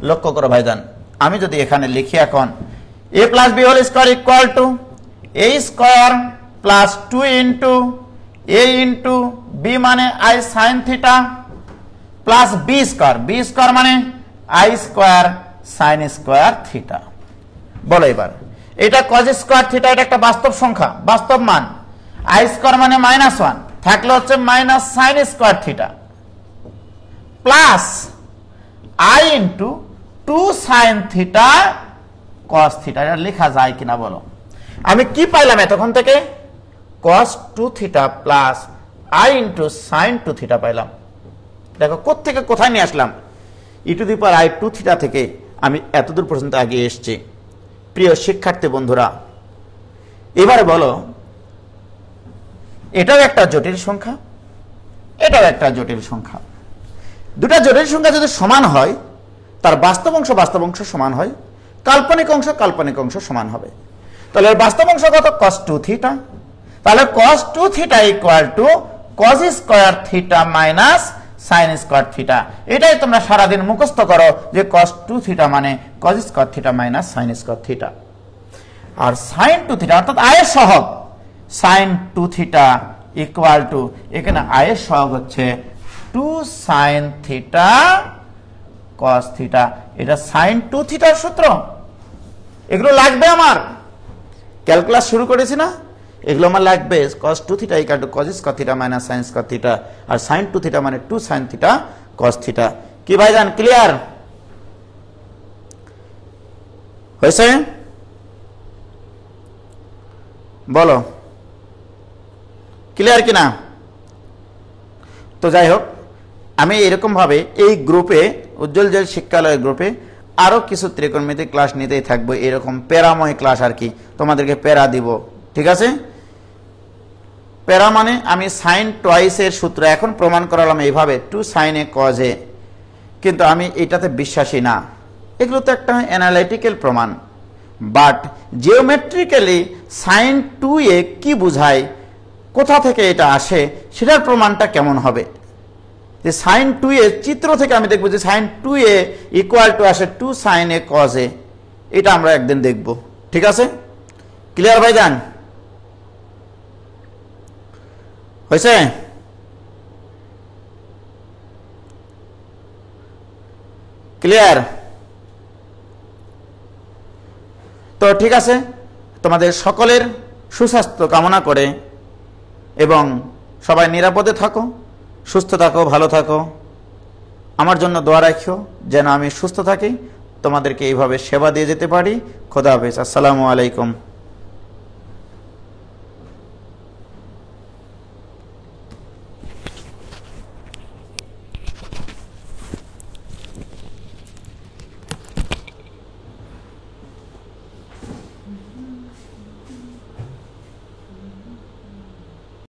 লক্ষ্য করো ভাইজান, আমি যদি এখানে লিখি এখন A plus B whole square equal to A square plus 2 into A into B মানে I sine theta plus B square মানে I square sine square theta. বলো এবার, এটা কজ স্কয়ার থিটা, এটা একটা বাস্তব সংখ্যা, বাস্তব মান। আই স্কয়ার মানে -1 থাকলে হচ্ছে minus sine square theta plus I into 2 sine theta cos theta. এটা লেখা যায় কিনা বলো? আমি কি পাইলাম এতক্ষণ থেকে? Cos 2 theta plus I into sine 2 theta পাইলাম। দেখো কোত্থেকে কোথায় নিয়ে আসলাম, E to the power I 2 theta থেকে আমি এতদূর পর্যন্ত আগে এসেছি। প্রিয় শিক্ষার্থী বন্ধুরা, এবারে বলো, এটাও একটা জটিল সংখ্যা, এটাও একটা জটিল সংখ্যা। দুটা জটিল সংখ্যা যদি সমান হয়, তার বাস্তব অংশ সমান হয়, কাল্পনিক অংশ সমান হবে। তাহলে বাস্তব অংশ কত? cos 2 theta. তাহলে cos 2 theta equal to cos square theta minus sin square theta. এটাই তোমরা সারাদিন মুখস্থ করো যে cos 2 থিটা মানে cos square theta minus sin square theta. আর sin 2 থিটা অর্থাৎ আয়ের সহগ sin 2 থিটা ইকুয়াল টু, এখানে আয়ের সহগ হচ্ছে 2 sin থিটা cos থিটা। এটা sin 2 থিটার সূত্র। এগুলো লাগবে আমার, ক্যালকুলাস শুরু করেছি না, এগুলো আমার লাগবে। cos 2 theta equal to cos square theta minus sin square theta, আর sin 2 থিটা মানে 2 sin থিটা cos থিটা। কি ভাইজান ক্লিয়ার হয়েছে? বলো ক্লিয়ার কিনা? তো যাই হোক, আমি এরকম ভাবে এই গ্রুপে, উজ্জ্বল জেল শিক্ষালয় গ্রুপে আরো কিছু ত্রিকোণমিতিক ক্লাস নিতেই থাকবো, এরকম প্যারাময় ক্লাস আর কি, তোমাদেরকে প্যারা দিব। ঠিক আছে? প্যারা মানে আমি সাইন টুয়াইস এর সূত্র এখন প্রমাণ করালাম এইভাবে 2 sin a cos a, কিন্তু আমি এটাতে বিশ্বাসী না। এগুলো তো একটা অ্যানালিটিক্যাল প্রমাণ, বাট জিওমেট্রিক্যালি sin 2a কি বোঝায়, কোথা থেকে এটা আসে, সেটার প্রমাণটা কেমন হবে? যে sin 2a চিত্র থেকে আমি দেখব যে sin 2a ইকুয়াল টু আসে 2 sin a cos a, এটা আমরা একদিন দেখব। ঠিক আছে? ক্লিয়ার ভাইজান? হয়েছে? ক্লিয়ার? তো ঠিক আছে, তোমাদের সকলের সুস্বাস্থ্য কামনা করে এবং সবাই নিরাপদে থাকো, সুস্থ থাকো, ভালো থাকো। আমার জন্য দোয়া রাখিও যেন আমি সুস্থ থাকি, তোমাদেরকে এইভাবে সেবা দিয়ে যেতে পারি। খোদা হাফেজ। আসসালামু আলাইকুম।